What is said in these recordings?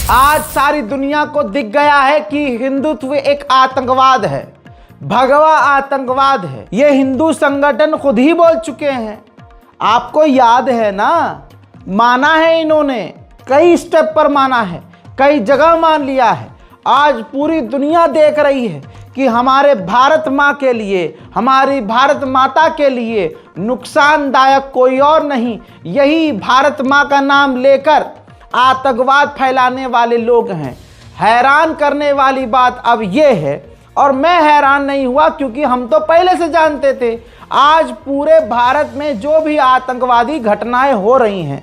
आज सारी दुनिया को दिख गया है कि हिंदुत्व एक आतंकवाद है, भगवा आतंकवाद है। ये हिंदू संगठन खुद ही बोल चुके हैं। आपको याद है ना, माना है इन्होंने, कई स्टेप पर माना है, कई जगह मान लिया है। आज पूरी दुनिया देख रही है कि हमारे भारत माँ के लिए, हमारी भारत माता के लिए नुकसानदायक कोई और नहीं, यही भारत माँ का नाम लेकर आतंकवाद फैलाने वाले लोग हैं। हैरान करने वाली बात अब यह है, और मैं हैरान नहीं हुआ क्योंकि हम तो पहले से जानते थे, आज पूरे भारत में जो भी आतंकवादी घटनाएं हो रही हैं,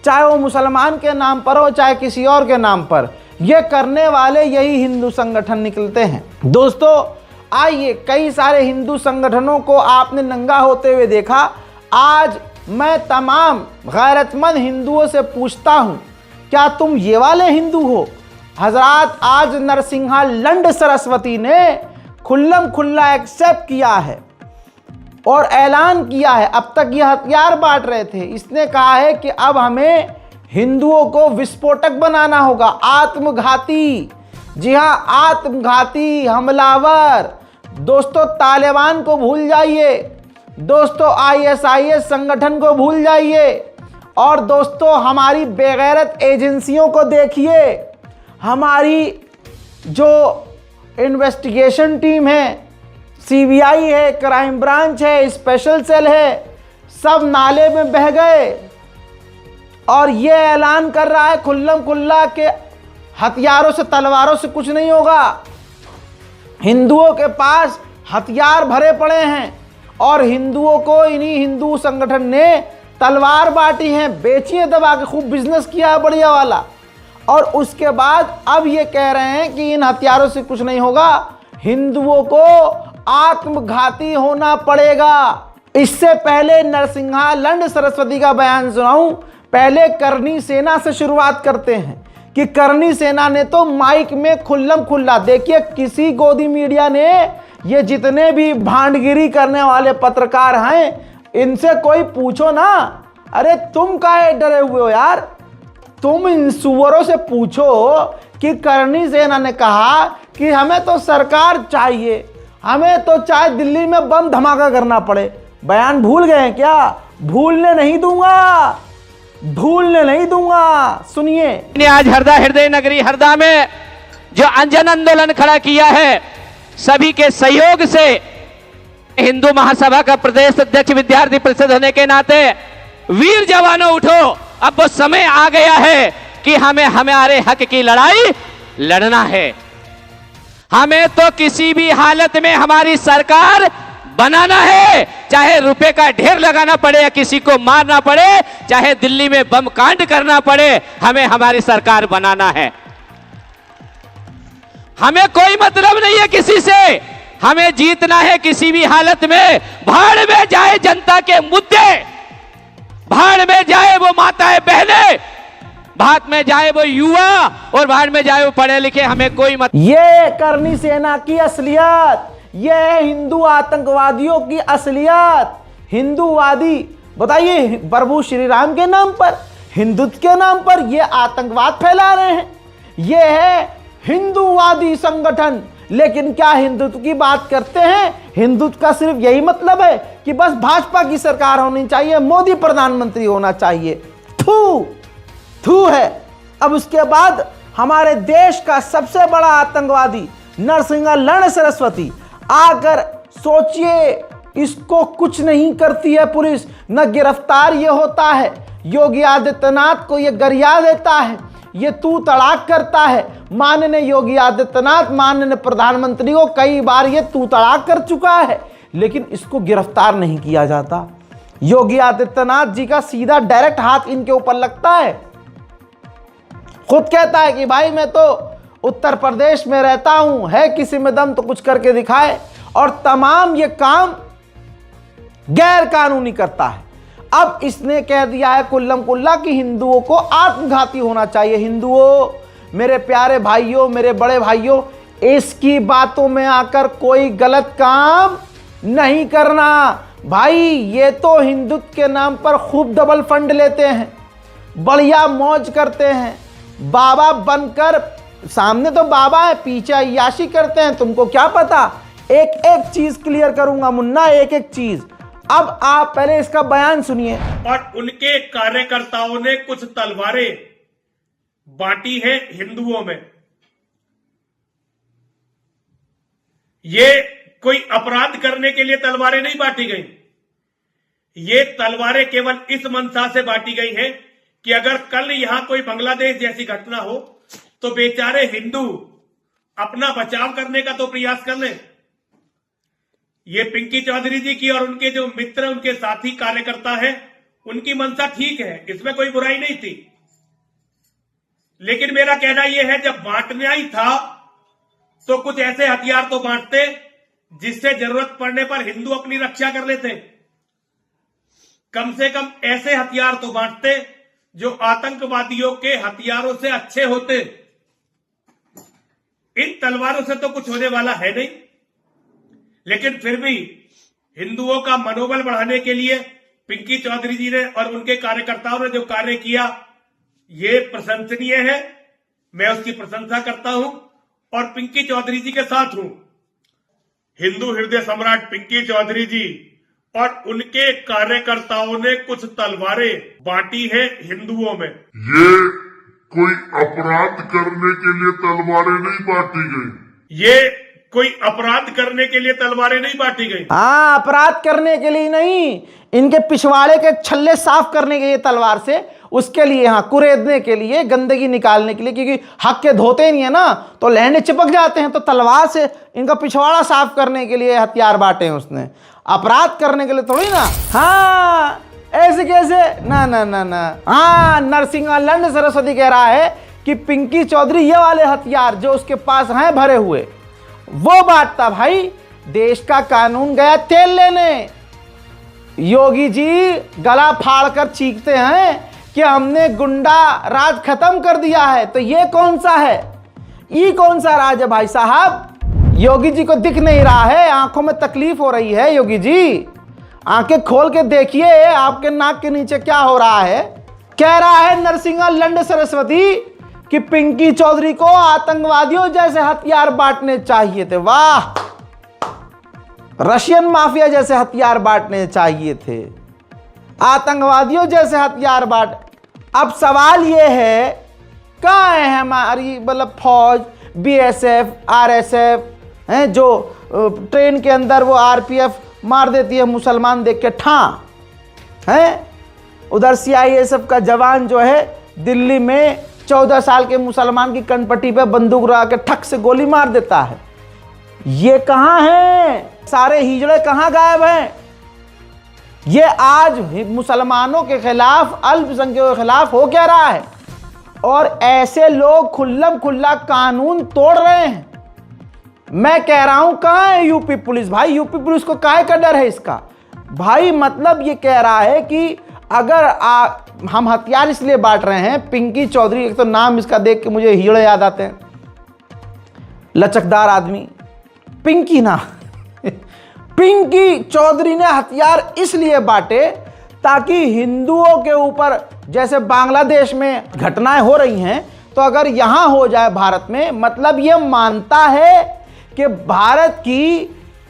चाहे वो मुसलमान के नाम पर हो चाहे किसी और के नाम पर, ये करने वाले यही हिंदू संगठन निकलते हैं। दोस्तों आइए, कई सारे हिंदू संगठनों को आपने नंगा होते हुए देखा। आज मैं तमाम गैरतमंद हिंदुओं से पूछता हूं, क्या तुम ये वाले हिंदू हो? हजरात, आज नरसिंहा लंड सरस्वती ने खुल्लम खुल्ला एक्सेप्ट किया है और ऐलान किया है। अब तक ये हथियार बांट रहे थे, इसने कहा है कि अब हमें हिंदुओं को विस्फोटक बनाना होगा, आत्मघाती। जी हां, आत्मघाती हमलावर। दोस्तों तालिबान को भूल जाइए, दोस्तों ISIS संगठन को भूल जाइए, और दोस्तों हमारी बेगैरत एजेंसियों को देखिए। हमारी जो इन्वेस्टिगेशन टीम है, CBI है, क्राइम ब्रांच है, स्पेशल सेल है, सब नाले में बह गए। और ये ऐलान कर रहा है खुल्लम खुल्ला के हथियारों से, तलवारों से कुछ नहीं होगा। हिंदुओं के पास हथियार भरे पड़े हैं और हिंदुओं को इन्हीं हिंदू संगठन ने तलवार बांटी है, बेची है, दबा के खूब बिजनेस किया है बढ़िया वाला। और उसके बाद अब ये कह रहे हैं कि इन हथियारों से कुछ नहीं होगा, हिंदुओं को आत्मघाती होना पड़ेगा। इससे पहले नरसिंहा लंड सरस्वती का बयान सुनाऊं, पहले करनी सेना से शुरुआत करते हैं कि करनी सेना ने तो माइक में खुल्लम खुल्ला, देखिए किसी गोदी मीडिया ने, ये जितने भी भांडगिरी करने वाले पत्रकार हैं, इनसे कोई पूछो ना, अरे तुम काहे डरे हुए हो यार? तुम इन सुअरों से पूछो कि करनी सेना ने कहा कि हमें तो सरकार चाहिए, हमें तो चाहे दिल्ली में बम धमाका करना पड़े। बयान भूल गए हैं क्या? भूलने नहीं दूंगा, भूलने नहीं दूंगा। सुनिए, आज हरदा, हृदय नगरी हरदा में जो अंजन आंदोलन खड़ा किया है, सभी के सहयोग से हिंदू महासभा का प्रदेश अध्यक्ष विद्यार्थी परिषद होने के नाते, वीर जवानों उठो, अब वो समय आ गया है कि हमें हमारे हक की लड़ाई लड़ना है। हमें तो किसी भी हालत में हमारी सरकार बनाना है, चाहे रुपए का ढेर लगाना पड़े या किसी को मारना पड़े, चाहे दिल्ली में बम कांड करना पड़े, हमें हमारी सरकार बनाना है। हमें कोई मतलब नहीं है किसी से, हमें जीतना है किसी भी हालत में। भाड़ में जाए जनता के मुद्दे, भाड़ में जाए वो माताएं बहनें, भाड़ में जाए वो युवा, और भाड़ में जाए वो पढ़े लिखे, हमें कोई मत। ये करनी सेना की असलियत, ये है हिंदू आतंकवादियों की असलियत। हिंदूवादी, बताइए, प्रभु श्री राम के नाम पर, हिंदुत्व के नाम पर ये आतंकवाद फैला रहे हैं। ये है हिंदूवादी संगठन। लेकिन क्या हिंदुत्व की बात करते हैं? हिंदुत्व का सिर्फ यही मतलब है कि बस भाजपा की सरकार होनी चाहिए, मोदी प्रधानमंत्री होना चाहिए। थू थू है। अब उसके बाद हमारे देश का सबसे बड़ा आतंकवादी नरसिंहा लंड सरस्वती आकर, सोचिए, इसको कुछ नहीं करती है पुलिस, न गिरफ्तार ये होता है। योगी आदित्यनाथ को ये गरिया देता है, ये तू तड़ाक करता है। माननीय योगी आदित्यनाथ, माननीय प्रधानमंत्री को कई बार ये तू तड़ाक कर चुका है, लेकिन इसको गिरफ्तार नहीं किया जाता। योगी आदित्यनाथ जी का सीधा डायरेक्ट हाथ इनके ऊपर लगता है। खुद कहता है कि भाई मैं तो उत्तर प्रदेश में रहता हूं, है किसी में दम तो कुछ करके दिखाए, और तमाम ये काम गैर कानूनी करता है। अब इसने कह दिया है कुल्लम कुल्ला कि हिंदुओं को आत्मघाती होना चाहिए। हिंदुओं, मेरे प्यारे भाइयों, मेरे बड़े भाइयों, इसकी बातों में आकर कोई गलत काम नहीं करना। भाई ये तो हिंदुत्व के नाम पर खूब डबल फंड लेते हैं, बढ़िया मौज करते हैं, बाबा बनकर, सामने तो बाबा है, पीछे अय्याशी करते हैं, तुमको क्या पता। एक एक चीज क्लियर करूंगा मुन्ना, एक एक चीज। अब आप पहले इसका बयान सुनिए। और उनके कार्यकर्ताओं ने कुछ तलवारें बांटी है हिंदुओं में। ये कोई अपराध करने के लिए तलवारें नहीं बांटी गई। ये तलवारें केवल इस मंशा से बांटी गई हैं कि अगर कल यहां कोई बांग्लादेश जैसी घटना हो तो बेचारे हिंदू अपना बचाव करने का तो प्रयास कर लें। ये पिंकी चौधरी जी की और उनके जो मित्र, उनके साथी कार्यकर्ता हैं, उनकी मंशा ठीक है, इसमें कोई बुराई नहीं थी। लेकिन मेरा कहना यह है, जब बांटना ही था तो कुछ ऐसे हथियार तो बांटते जिससे जरूरत पड़ने पर हिंदू अपनी रक्षा कर लेते। कम से कम ऐसे हथियार तो बांटते जो आतंकवादियों के हथियारों से अच्छे होते। इन तलवारों से तो कुछ होने वाला है नहीं, लेकिन फिर भी हिंदुओं का मनोबल बढ़ाने के लिए पिंकी चौधरी जी ने और उनके कार्यकर्ताओं ने जो कार्य किया, ये प्रशंसनीय है। मैं उसकी प्रशंसा करता हूं और पिंकी चौधरी जी के साथ हूं। हिंदू हृदय सम्राट पिंकी चौधरी जी और उनके कार्यकर्ताओं ने कुछ तलवारें बांटी है हिंदुओं में। ये कोई अपराध करने के लिए तलवारें नहीं बांटी गई। ये कोई अपराध करने के लिए तलवारें नहीं बांटी गई। हाँ, अपराध करने के लिए नहीं, इनके पिछवाड़े के छल्ले साफ करने के लिए तलवार से, उसके लिए, हाँ, कुरेदने के लिए, गंदगी निकालने के लिए, क्योंकि हक के धोते नहीं है ना तो लहंडे चिपक जाते हैं, तो तलवार से इनका पिछवाड़ा साफ करने के लिए हथियार बांटे हैं उसने, अपराध करने के लिए थोड़ी ना। हाँ, ऐसे कैसे, ना ना ना ना। हाँ, नरसिंहा लंड सरस्वती कह रहा है कि पिंकी चौधरी ये वाले हथियार जो उसके पास हैं भरे हुए, वो बांटता। भाई, देश का कानून गया तेल लेने, योगी जी गला फाड़कर चीखते हैं कि हमने गुंडा राज खत्म कर दिया है, तो ये कौन सा है, ये कौन सा राज है भाई साहब? योगी जी को दिख नहीं रहा है, आंखों में तकलीफ हो रही है। योगी जी, आंखें खोल के देखिए, आपके नाक के नीचे क्या हो रहा है। कह रहा है नरसिंहा लंड सरस्वती कि पिंकी चौधरी को आतंकवादियों जैसे हथियार बांटने चाहिए थे। वाह, रशियन माफिया जैसे हथियार बांटने चाहिए थे, आतंकवादियों जैसे हथियार बांट। अब सवाल यह है, कहाँ है हमारी मतलब फौज, बीएसएफ, आरएसएफ हैं, जो ट्रेन के अंदर वो आरपीएफ मार देती है मुसलमान देख के ठां हैं। उधर सीआईएसएफ का जवान जो है दिल्ली में 14 साल के मुसलमान की कनपट्टी पे बंदूक लगा के ठक से गोली मार देता है। ये कहाँ हैं? सारे हिजड़े कहाँ गायब हैं? ये आज मुसलमानों के खिलाफ, अल्पसंख्यकों के खिलाफ हो क्या रहा है? और ऐसे लोग खुल्लम खुल्ला कानून तोड़ रहे हैं। मैं कह रहा हूं, कहां है यूपी पुलिस? भाई, यूपी पुलिस को काहे का डर है इसका? भाई, मतलब ये कह रहा है कि अगर हम हथियार इसलिए बांट रहे हैं, पिंकी चौधरी, एक तो नाम इसका देख के मुझे हीरो याद आते हैं, लचकदार आदमी, पिंकी ना पिंकी चौधरी ने हथियार इसलिए बांटे ताकि हिंदुओं के ऊपर, जैसे बांग्लादेश में घटनाएं हो रही हैं, तो अगर यहां हो जाए भारत में, मतलब ये मानता है कि भारत की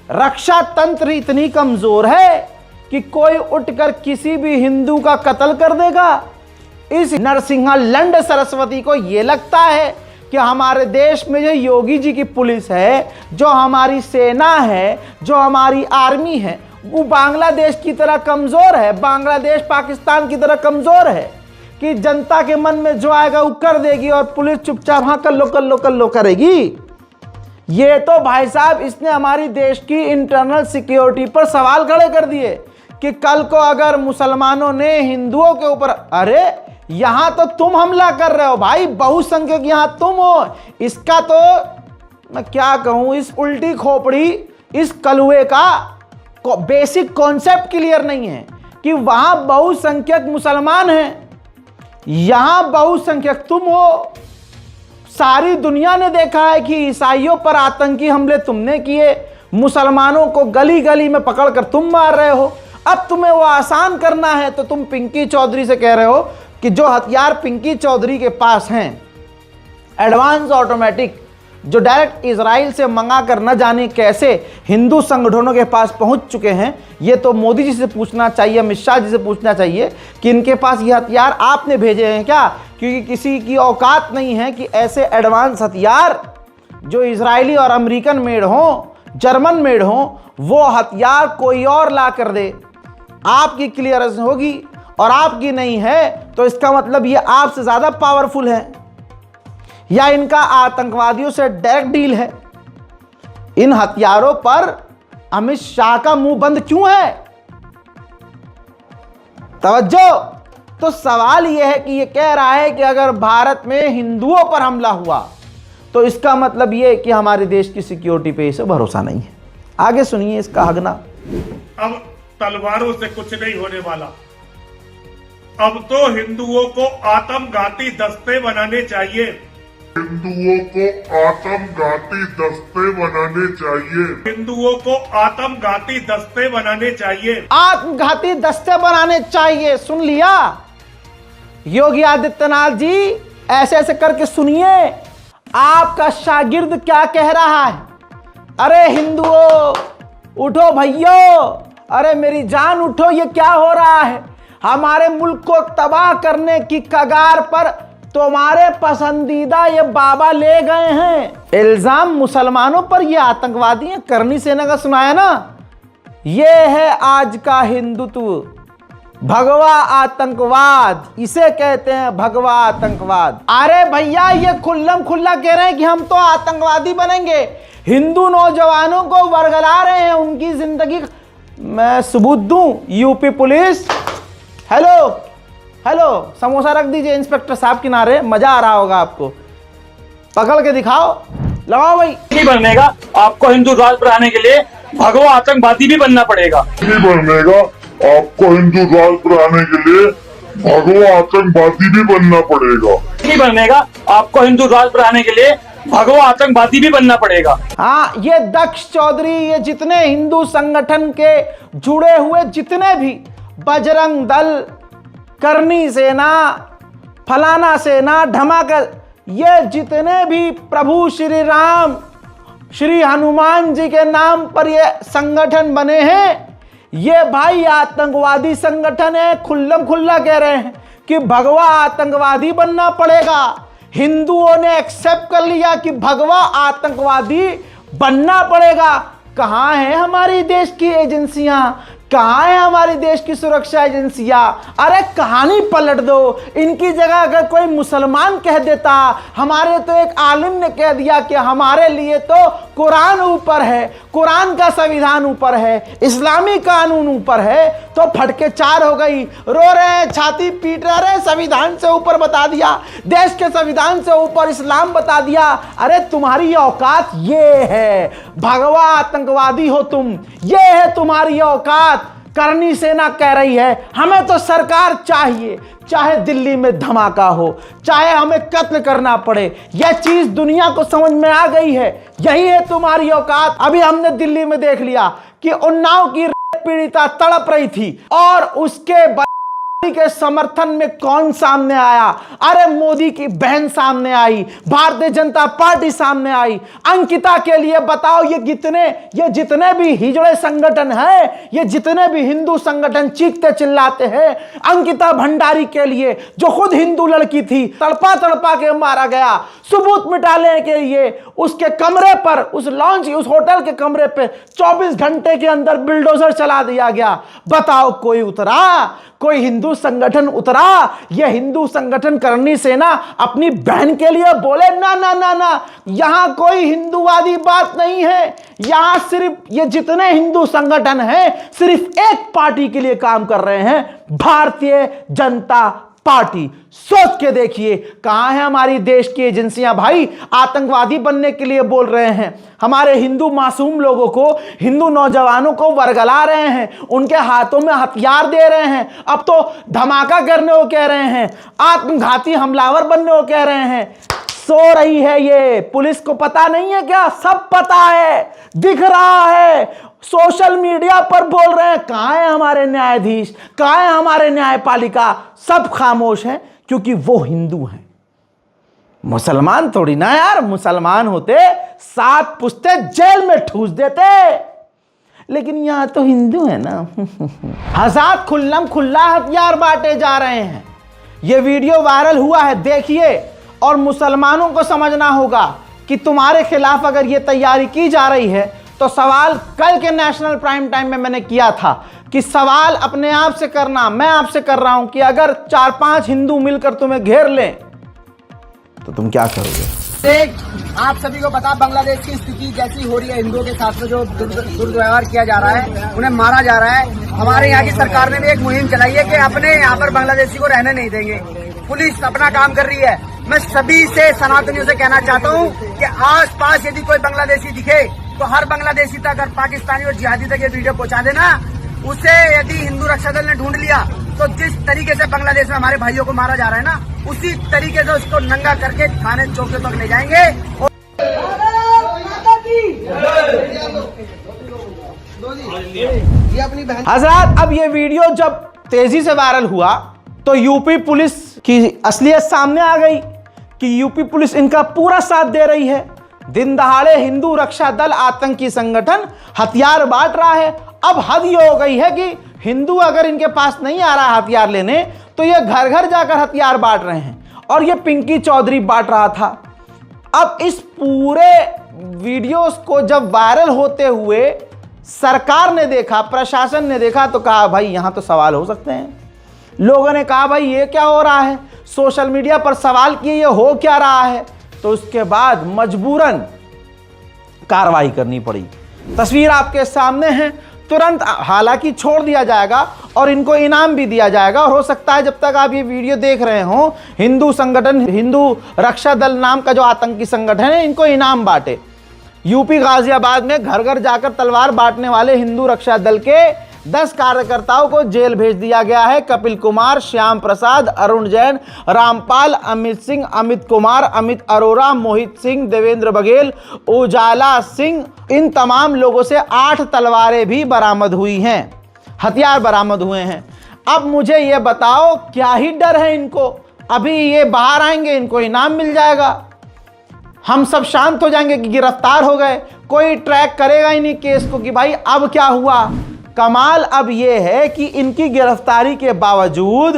रक्षा तंत्र इतनी कमजोर है कि कोई उठकर किसी भी हिंदू का कत्ल कर देगा। इस नरसिंहा लंड सरस्वती को यह लगता है कि हमारे देश में जो योगी जी की पुलिस है, जो हमारी सेना है, जो हमारी आर्मी है, वो बांग्लादेश की तरह कमजोर है, बांग्लादेश पाकिस्तान की तरह कमजोर है कि जनता के मन में जो आएगा वो कर देगी और पुलिस चुपचाप हाँ कर लो करेगी। ये तो भाई साहब, इसने हमारी देश की इंटरनल सिक्योरिटी पर सवाल खड़े कर दिए कि कल को अगर मुसलमानों ने हिंदुओं के ऊपर, अरे यहां तो तुम हमला कर रहे हो भाई, बहुसंख्यक यहां तुम हो। इसका तो मैं क्या कहूं, इस उल्टी खोपड़ी, इस कलुए का बेसिक कॉन्सेप्ट क्लियर नहीं है कि वहां बहुसंख्यक मुसलमान हैं, यहां बहुसंख्यक तुम हो। सारी दुनिया ने देखा है कि ईसाइयों पर आतंकी हमले तुमने किए, मुसलमानों को गली गली में पकड़कर तुम मार रहे हो। अब तुम्हें वो आसान करना है तो तुम पिंकी चौधरी से कह रहे हो कि जो हथियार पिंकी चौधरी के पास हैं एडवांस ऑटोमेटिक जो डायरेक्ट इजराइल से मंगा कर न जाने कैसे हिंदू संगठनों के पास पहुंच चुके हैं। ये तो मोदी जी से पूछना चाहिए, अमित शाह जी से पूछना चाहिए कि इनके पास ये हथियार आपने भेजे हैं क्या, क्योंकि किसी की औकात नहीं है कि ऐसे एडवांस हथियार जो इजरायली और अमेरिकन मेड हों, जर्मन मेड हों, वो हथियार कोई और ला कर दे। आपकी क्लियरेंस होगी और आपकी नहीं है तो इसका मतलब ये आपसे ज़्यादा पावरफुल है या इनका आतंकवादियों से डायरेक्ट डील है। इन हथियारों पर अमित शाह का मुंह बंद क्यों है? तवज्जो। तो सवाल यह है कि ये कह रहा है कि अगर भारत में हिंदुओं पर हमला हुआ तो इसका मतलब यह कि हमारे देश की सिक्योरिटी पे इसे भरोसा नहीं है। आगे सुनिए इसका हगना। अब तलवारों से कुछ नहीं होने वाला। अब तो हिंदुओं को आत्मघाती दस्ते बनाने चाहिए। हिंदुओं को आत्मघाती दस्ते बनाने चाहिए। हिंदुओं को आत्मघाती दस्ते बनाने चाहिए। आत्मघाती दस्ते बनाने चाहिए। सुन लिया योगी आदित्यनाथ जी, ऐसे ऐसे करके सुनिए आपका शागिर्द क्या कह रहा है। अरे हिंदुओं उठो भैयो, अरे मेरी जान उठो, ये क्या हो रहा है? हमारे मुल्क को तबाह करने की कगार पर तुम्हारे पसंदीदा ये बाबा ले गए हैं। इल्जाम मुसलमानों पर ये आतंकवादी हैं। करनी सेना का सुनाया ना, ये है आज का हिंदुत्व, भगवा आतंकवाद, इसे कहते हैं भगवा आतंकवाद। अरे भैया ये खुल्लम खुल्ला कह रहे हैं कि हम तो आतंकवादी बनेंगे, हिंदू नौजवानों को वर्गला रहे हैं, उनकी जिंदगी। मैं सबूत दूं? UP police, hello hello, samosa रख दीजिए इंस्पेक्टर साहब किनारे, मजा आ रहा होगा आपको। पकड़ के दिखाओ, लगाओ भाई। नहीं बनने का, आपको हिंदू राज बनाने के लिए भगवा आतंकवादी भी बनना पड़ेगा। नहीं बनेगा, आपको हिंदू राज बनाने के लिए भगवा आतंकवादी भी बनना पड़ेगा। नहीं बनने का, आपको हिंदू राज बनाने के लिए भगवा आतंकवादी भी बनना पड़ेगा। हाँ, ये दक्ष चौधरी, ये जितने हिंदू संगठन के जुड़े हुए जितने भी बजरंग दल, करनी सेना, फलाना सेना, धमाका, ये जितने भी प्रभु श्री राम, श्री हनुमान जी के नाम पर ये संगठन बने हैं, ये भाई आतंकवादी संगठन है। खुल्लम खुल्ला कह रहे हैं कि भगवा आतंकवादी बनना पड़ेगा। हिंदुओं ने एक्सेप्ट कर लिया कि भगवा आतंकवादी बनना पड़ेगा। कहां है हमारी देश की एजेंसियां? कहां है हमारी देश की सुरक्षा एजेंसियां? अरे कहानी पलट दो। इनकी जगह अगर कोई मुसलमान कह देता, हमारे तो एक आलिम ने कह दिया कि हमारे लिए तो कुरान ऊपर है, कुरान का संविधान ऊपर है, इस्लामी कानून ऊपर है, तो फटके चार हो गई। रो रहे हैं, छाती पीट रहे, संविधान से ऊपर बता दिया, देश के संविधान से ऊपर इस्लाम बता दिया। अरे तुम्हारी औकात ये है, भगवा आतंकवादी हो तुम, ये है तुम्हारी औकात। करनी सेना कह रही है हमें तो सरकार चाहिए, चाहे दिल्ली में धमाका हो, चाहे हमें कत्ल करना पड़े। यह चीज दुनिया को समझ में आ गई है, यही है तुम्हारी औकात। अभी हमने दिल्ली में देख लिया कि उन्नाव की पीड़िता तड़प रही थी और उसके के समर्थन में कौन सामने आया? अरे मोदी की बहन सामने आई, भारतीय जनता पार्टी सामने आई। अंकिता के लिए बताओ, ये जितने भी हिजड़े संगठन हैं, ये जितने भी हिंदू संगठन चीखते चिल्लाते हैं अंकिता भंडारी के लिए, जो खुद हिंदू लड़की थी, तड़पा तड़पा के मारा गया। सबूत मिटाने के लिए उसके कमरे पर, उस लॉन्च, उस होटल के कमरे पे 24 घंटे के अंदर बिल्डोजर चला दिया गया। बताओ कोई उतरा? कोई हिंदू संगठन उतरा? यह हिंदू संगठन करनी सेना अपनी बहन के लिए बोले ना ना ना ना, यहां कोई हिंदूवादी बात नहीं है। यहां सिर्फ ये जितने हिंदू संगठन हैं सिर्फ एक पार्टी के लिए काम कर रहे हैं, भारतीय जनता पार्टी। सोच के देखिए कहां है हमारी देश की एजेंसियां भाई? आतंकवादी बनने के लिए बोल रहे हैं, हमारे हिंदू मासूम लोगों को, हिंदू नौजवानों को वर्गला रहे हैं, उनके हाथों में हथियार दे रहे हैं। अब तो धमाका करने को कह रहे हैं, आत्मघाती हमलावर बनने को कह रहे हैं। सो रही है ये पुलिस को पता नहीं है क्या? सब पता है, दिख रहा है, सोशल मीडिया पर बोल रहे हैं। कहां है हमारे न्यायाधीश? कहां है हमारे न्यायपालिका? सब खामोश हैं क्योंकि वो हिंदू हैं। मुसलमान थोड़ी ना यार, मुसलमान होते 7 पुश्ते जेल में ठूस देते, लेकिन यहां तो हिंदू है ना। हज़ात खुल्लम खुल्ला हथियार बांटे जा रहे हैं। यह वीडियो वायरल हुआ है, देखिए। और मुसलमानों को समझना होगा कि तुम्हारे खिलाफ अगर यह तैयारी की जा रही है तो सवाल कल के नेशनल प्राइम टाइम में मैंने किया था कि सवाल अपने आप से करना। मैं आपसे कर रहा हूं कि अगर 4-5 हिंदू मिलकर तुम्हें घेर लें तो तुम क्या करोगे? आप सभी को पता बांग्लादेश की स्थिति जैसी हो रही है, हिंदुओं के साथ में जो दुर्व्यवहार किया जा रहा है, उन्हें मारा जा रहा है। हमारे यहाँ की सरकार ने भी एक मुहिम चलाई है कि अपने यहाँ पर बांग्लादेशी को रहने नहीं देंगे। पुलिस अपना काम कर रही है। मैं सभी से सनातनियों से कहना चाहता हूँ कि आस पास यदि कोई बांग्लादेशी दिखे तो हर बांग्लादेशी तक, अगर पाकिस्तानी और जिहादी तक ये वीडियो पहुँचा देना। उसे यदि हिंदू रक्षा दल ने ढूंढ लिया तो जिस तरीके से बांग्लादेश में हमारे भाइयों को मारा जा रहा है ना, उसी तरीके से उसको नंगा करके थाने चौके तक ले जाएंगे। हजरत, अब ये वीडियो जब तेजी से वायरल हुआ तो यूपी पुलिस की असलियत सामने आ गई कि यूपी पुलिस इनका पूरा साथ दे रही है। दिन दहाड़े हिंदू रक्षा दल आतंकी संगठन हथियार बांट रहा है। अब हद ये हो गई है कि हिंदू अगर इनके पास नहीं आ रहा हथियार लेने तो ये घर घर जाकर हथियार बांट रहे हैं। और ये पिंकी चौधरी बांट रहा था। अब इस पूरे वीडियोस को जब वायरल होते हुए सरकार ने देखा, प्रशासन ने देखा, तो कहा भाई यहां तो सवाल हो सकते हैं। लोगों ने कहा भाई ये क्या हो रहा है, सोशल मीडिया पर सवाल किए ये हो क्या रहा है। तो उसके बाद मजबूरन कार्रवाई करनी पड़ी। तस्वीर आपके सामने है। तुरंत हालांकि छोड़ दिया जाएगा और इनको इनाम भी दिया जाएगा। और हो सकता है जब तक आप ये वीडियो देख रहे हो, हिंदू संगठन, हिंदू रक्षा दल नाम का जो आतंकी संगठन है, इनको इनाम बांटे। यूपी गाजियाबाद में घर घर जाकर तलवार बांटने वाले हिंदू रक्षा दल के 10 कार्यकर्ताओं को जेल भेज दिया गया है। कपिल कुमार, श्याम प्रसाद, अरुण जैन, रामपाल, अमित सिंह, अमित कुमार, अमित अरोरा, मोहित सिंह, देवेंद्र बघेल, उजाला सिंह, इन तमाम लोगों से 8 तलवारें भी बरामद हुई हैं, हथियार बरामद हुए हैं। अब मुझे ये बताओ क्या ही डर है इनको? अभी ये बाहर आएंगे, इनको इनाम मिल जाएगा, हम सब शांत हो जाएंगे कि गिरफ्तार हो गए, कोई ट्रैक करेगा ही नहीं केस को कि भाई अब क्या हुआ। कमाल अब यह है कि इनकी गिरफ्तारी के बावजूद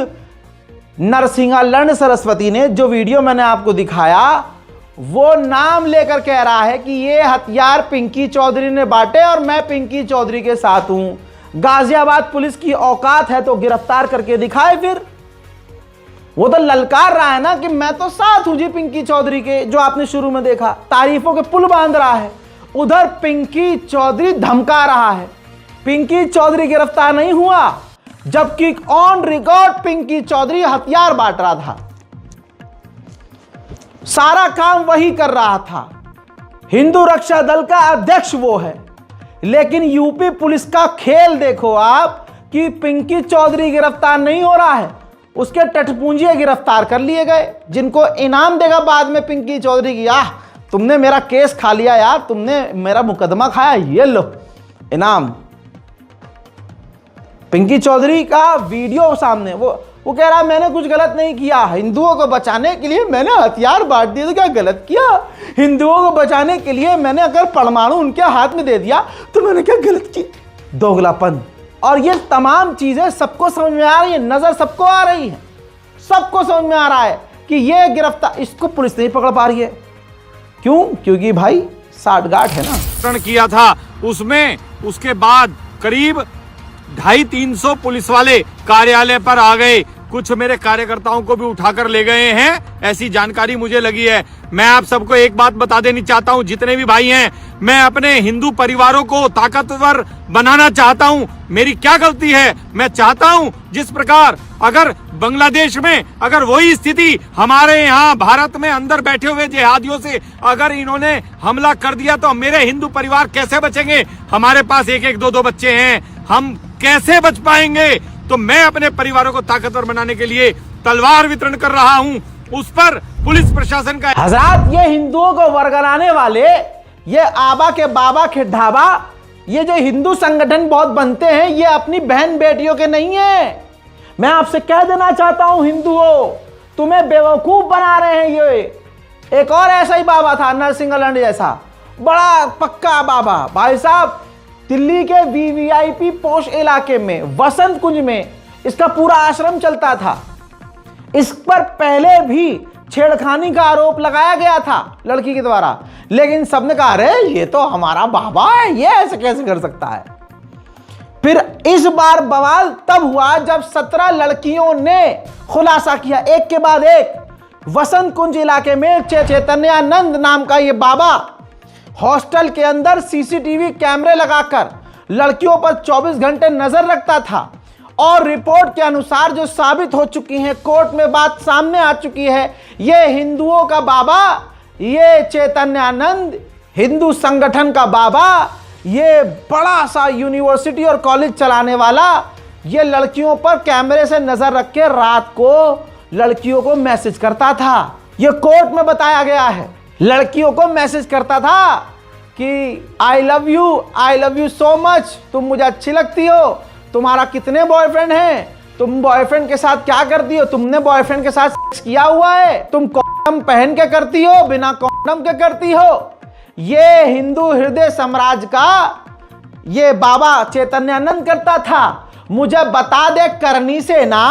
नरसिंहा लर्ण सरस्वती ने, जो वीडियो मैंने आपको दिखाया, वो नाम लेकर कह रहा है कि ये हथियार पिंकी चौधरी ने बांटे और मैं पिंकी चौधरी के साथ हूं। गाजियाबाद पुलिस की औकात है तो गिरफ्तार करके दिखाए। फिर वो तो ललकार रहा है ना कि मैं तो साथ हूं जी पिंकी चौधरी के, जो आपने शुरू में देखा, तारीफों के पुल बांध रहा है। उधर पिंकी चौधरी धमका रहा है। पिंकी चौधरी गिरफ्तार नहीं हुआ, जबकि ऑन रिकॉर्ड पिंकी चौधरी हथियार बांट रहा था। सारा काम वही कर रहा था। हिंदू रक्षा दल का अध्यक्ष वो है। लेकिन यूपी पुलिस का खेल देखो आप कि पिंकी चौधरी गिरफ्तार नहीं हो रहा है, उसके टटपूंजिए गिरफ्तार कर लिए गए, जिनको इनाम देगा बाद में पिंकी चौधरी की, तुमने मेरा केस खा लिया यार, तुमने मेरा मुकदमा खाया, ये लो इनाम। पिंकी चौधरी का वीडियो सामने, वो कह रहा है मैंने कुछ गलत नहीं किया, हिंदुओं को बचाने के लिए मैंने हथियार बांट दिए तो क्या गलत किया? हिंदुओं को बचाने के लिए मैंने अगर परमाणु उनके हाथ में दे दिया तो मैंने क्या गलत किया? दोगलापन। और ये तमाम चीजें सबको समझ में आ रही है, नजर सबको आ रही है, सबको समझ में आ रहा है कि ये गिरफ्तार, इसको पुलिस नहीं पकड़ पा रही है। क्यों? क्योंकि भाई साठगांठ है ना। किया था उसमें, उसके बाद करीब 250-300 पुलिस वाले कार्यालय पर आ गए। कुछ मेरे कार्यकर्ताओं को भी उठाकर ले गए हैं, ऐसी जानकारी मुझे लगी है। मैं आप सबको एक बात बता देनी चाहता हूं, जितने भी भाई हैं, मैं अपने हिंदू परिवारों को ताकतवर बनाना चाहता हूं। मेरी क्या गलती है? मैं चाहता हूं जिस प्रकार अगर बांग्लादेश में अगर वही स्थिति हमारे यहाँ भारत में अंदर बैठे हुए जिहादियों से अगर इन्होंने हमला कर दिया तो मेरे हिंदू परिवार कैसे बचेंगे? हमारे पास 1-1, 2-2 बच्चे हैं, हम कैसे बच पाएंगे? तो मैं अपने परिवारों को ताकतवर बनाने के लिए तलवार वितरण कर रहा हूं। उस पर पुलिस प्रशासन का हजरत, ये हिंदुओं को वर्गलाने वाले, ये आबा के बाबा के ढाबा, ये जो हिंदू संगठन बहुत बनते हैं, ये अपनी बहन बेटियों के नहीं है। मैं आपसे कह देना चाहता हूं हिंदुओं, तुम्हें बेवकूफ बना रहे हैं। एक और ऐसा ही बाबा था नरसिंहगढ़ जैसा, बड़ा पक्का बाबा। भाई साहब दिल्ली के वीवीआईपी पॉश इलाके में वसंत कुंज में इसका पूरा आश्रम चलता था। इस पर पहले भी छेड़खानी का आरोप लगाया गया था लड़की के द्वारा, लेकिन सबने कहा अरे ये तो हमारा बाबा है, ये ऐसे कैसे कर सकता है। फिर इस बार बवाल तब हुआ जब 17 लड़कियों ने खुलासा किया, एक के बाद एक। वसंत कुंज इलाके में चैतन्यानंद नाम का ये बाबा हॉस्टल के अंदर सीसीटीवी कैमरे लगाकर लड़कियों पर 24 घंटे नजर रखता था। और रिपोर्ट के अनुसार जो साबित हो चुकी है, कोर्ट में बात सामने आ चुकी है, ये हिंदुओं का बाबा, ये चैतन्यानंद हिंदू संगठन का बाबा, ये बड़ा सा यूनिवर्सिटी और कॉलेज चलाने वाला, ये लड़कियों पर कैमरे से नजर रख के रात को लड़कियों को मैसेज करता था। ये कोर्ट में बताया गया है, लड़कियों को मैसेज करता था कि I love you so much, तुम मुझे अच्छी लगती हो, तुम्हारा कितने बॉयफ्रेंड हैं, तुम बॉयफ्रेंड के साथ क्या करती हो, तुमने बॉयफ्रेंड के साथ सेक्स किया हुआ है, तुम कॉन्डम पहन के करती हो, बिना कॉन्डम के करती हो। ये हिंदू हृदय साम्राज्य का ये बाबा चैतन्यानंद करता था। मुझे बता दे करनी सेना,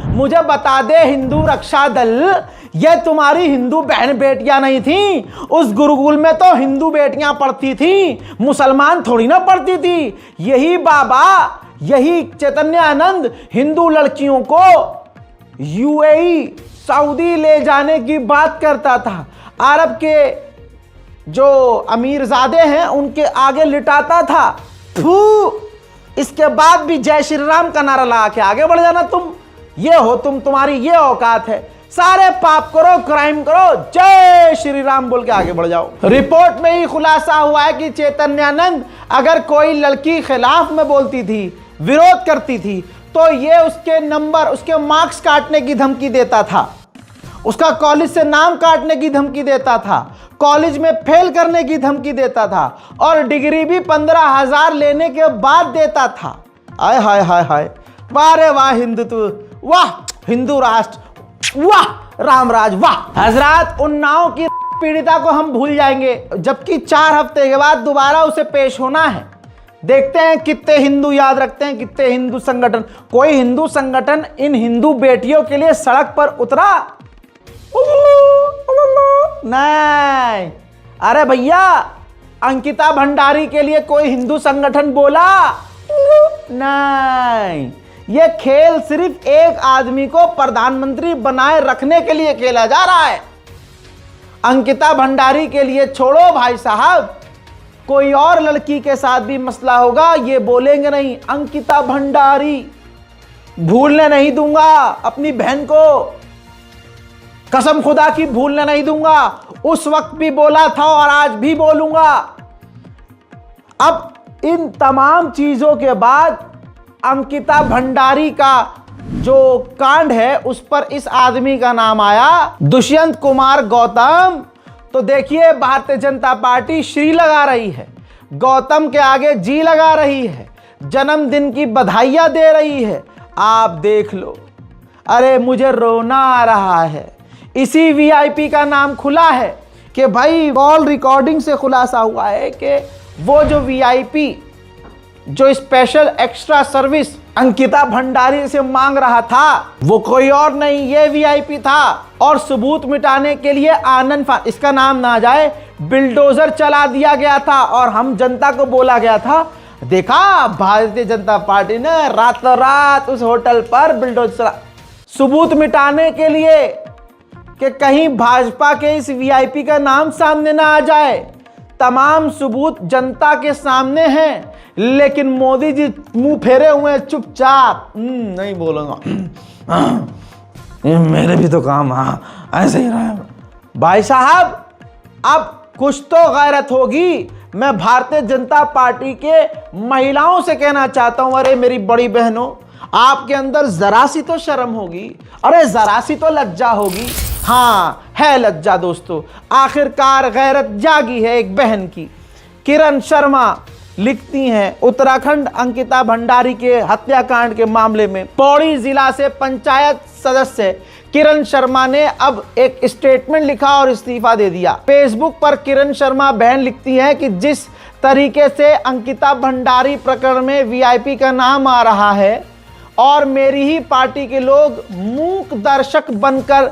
मुझे बता दे हिंदू रक्षा दल, ये तुम्हारी हिंदू बहन बेटियां नहीं थी। उस गुरुकुल में तो हिंदू बेटियां पढ़ती थी, मुसलमान थोड़ी ना पढ़ती थी। यही बाबा, यही चैतन्यानंद हिंदू लड़कियों को यूएई सऊदी ले जाने की बात करता था। अरब के जो अमीरजादे हैं उनके आगे लिटाता था। फू, इसके बाद भी जय श्री राम का नारा लगा के आगे बढ़ जाना। तुम ये हो, तुम्हारी ये औकात है, सारे पाप करो, क्राइम करो, जय श्री राम बोल के आगे बढ़ जाओ। रिपोर्ट में ही खुलासा हुआ है कि चैतन्यानंद अगर कोई लड़की खिलाफ में बोलती थी, विरोध करती थी, तो ये उसके नंबर, उसके मार्क्स काटने की धमकी देता था, उसका कॉलेज से नाम काटने की धमकी देता था, कॉलेज में फेल करने की धमकी देता था, और डिग्री भी 15,000 लेने के बाद देता था। आय हाय हाय हाय, वाह रे वाह हिंदुत्व, वाह हिंदू राष्ट्र, वाह रामराज, वाह। हजरात, उन्नाव की पीड़िता को हम भूल जाएंगे, जबकि 4 हफ्ते के बाद दोबारा उसे पेश होना है। देखते हैं कितने हिंदू याद रखते हैं, कितने हिंदू संगठन, कोई हिंदू संगठन इन हिंदू बेटियों के लिए सड़क पर उतरा? नहीं। अरे भैया, अंकिता भंडारी के लिए कोई हिंदू संगठन बोला? नहीं। यह खेल सिर्फ एक आदमी को प्रधानमंत्री बनाए रखने के लिए खेला जा रहा है। अंकिता भंडारी के लिए छोड़ो भाई साहब, कोई और लड़की के साथ भी मसला होगा, ये बोलेंगे नहीं अंकिता भंडारी, भूलने नहीं दूंगा अपनी बहन को, कसम खुदा की भूलने नहीं दूंगा। उस वक्त भी बोला था और आज भी बोलूंगा। अब इन तमाम चीजों के बाद अंकिता भंडारी का जो कांड है उस पर इस आदमी का नाम आया, दुष्यंत कुमार गौतम। तो देखिए, भारतीय जनता पार्टी श्री लगा रही है, गौतम के आगे जी लगा रही है, जन्मदिन की बधाइयां दे रही है। आप देख लो। अरे मुझे रोना आ रहा है। इसी वीआईपी का नाम खुला है कि भाई कॉल रिकॉर्डिंग से खुलासा हुआ है कि वो जो वीआईपी जो special extra service Ankita Bhandari से मांग रहा था, वो कोई और नहीं, ये वीआईपी था। और सबूत मिटाने के लिए आनंद, इसका नाम ना जाए, बिल्डोजर चला दिया गया था। और हम जनता को बोला गया था, देखा भारतीय जनता पार्टी ने रातों रात उस होटल पर बिल्डोजर चला, सबूत मिटाने के लिए कि कहीं भाजपा के इस वीआईपी का नाम सामने ना आ जाए। तमाम सबूत जनता के सामने हैं, लेकिन मोदी जी मुंह फेरे हुए हैं, चुपचाप। नहीं बोलूंगा, मेरे भी तो काम ऐसे ही रहा। भाई साहब, अब कुछ तो गैरत होगी। मैं भारतीय जनता पार्टी के महिलाओं से कहना चाहता हूं, अरे मेरी बड़ी बहनों, आपके अंदर जरा सी तो शर्म होगी, अरे जरा सी तो लज्जा होगी। हाँ, है लज्जा दोस्तों। आखिरकार गैरत जागी है एक बहन की। किरण शर्मा लिखती हैं उत्तराखंड अंकिता भंडारी के हत्याकांड के मामले में पौड़ी जिला से पंचायत सदस्य किरण शर्मा ने अब एक स्टेटमेंट लिखा और इस्तीफा दे दिया। फेसबुक पर किरण शर्मा बहन लिखती हैं कि जिस तरीके से अंकिता भंडारी प्रकरण में वीआईपी का नाम आ रहा है और मेरी ही पार्टी के लोग मूक दर्शक बनकर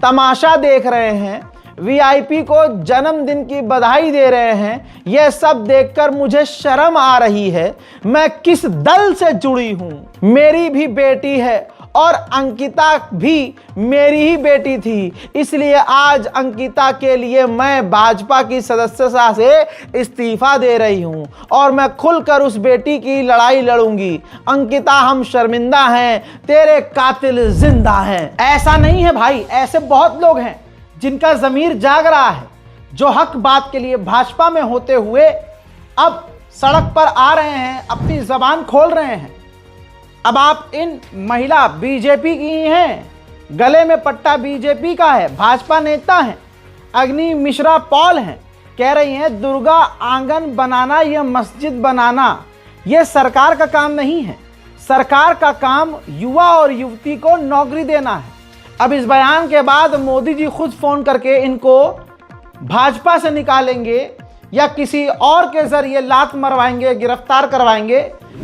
तमाशा देख रहे हैं, वीआईपी को जन्मदिन की बधाई दे रहे हैं, यह सब देखकर मुझे शर्म आ रही है। मैं किस दल से जुड़ी हूं? मेरी भी बेटी है और अंकिता भी मेरी ही बेटी थी, इसलिए आज अंकिता के लिए मैं भाजपा की सदस्यता से इस्तीफा दे रही हूं और मैं खुलकर उस बेटी की लड़ाई लड़ूंगी। अंकिता, हम शर्मिंदा हैं, तेरे कातिल जिंदा हैं। ऐसा नहीं है भाई, ऐसे बहुत लोग हैं जिनका ज़मीर जाग रहा है, जो हक बात के लिए भाजपा में होते हुए अब सड़क पर आ रहे हैं, अपनी जबान खोल रहे हैं। अब आप इन महिला बीजेपी की ही हैं, गले में पट्टा बीजेपी का है, भाजपा नेता हैं, अग्नि मिश्रा पॉल हैं, कह रही हैं दुर्गा आंगन बनाना या मस्जिद बनाना ये सरकार का काम नहीं है, सरकार का काम युवा और युवती को नौकरी देना है। अब इस बयान के बाद मोदी जी खुद फोन करके इनको भाजपा से निकालेंगे या किसी और के जरिए लात मरवाएंगे, गिरफ्तार करवाएंगे,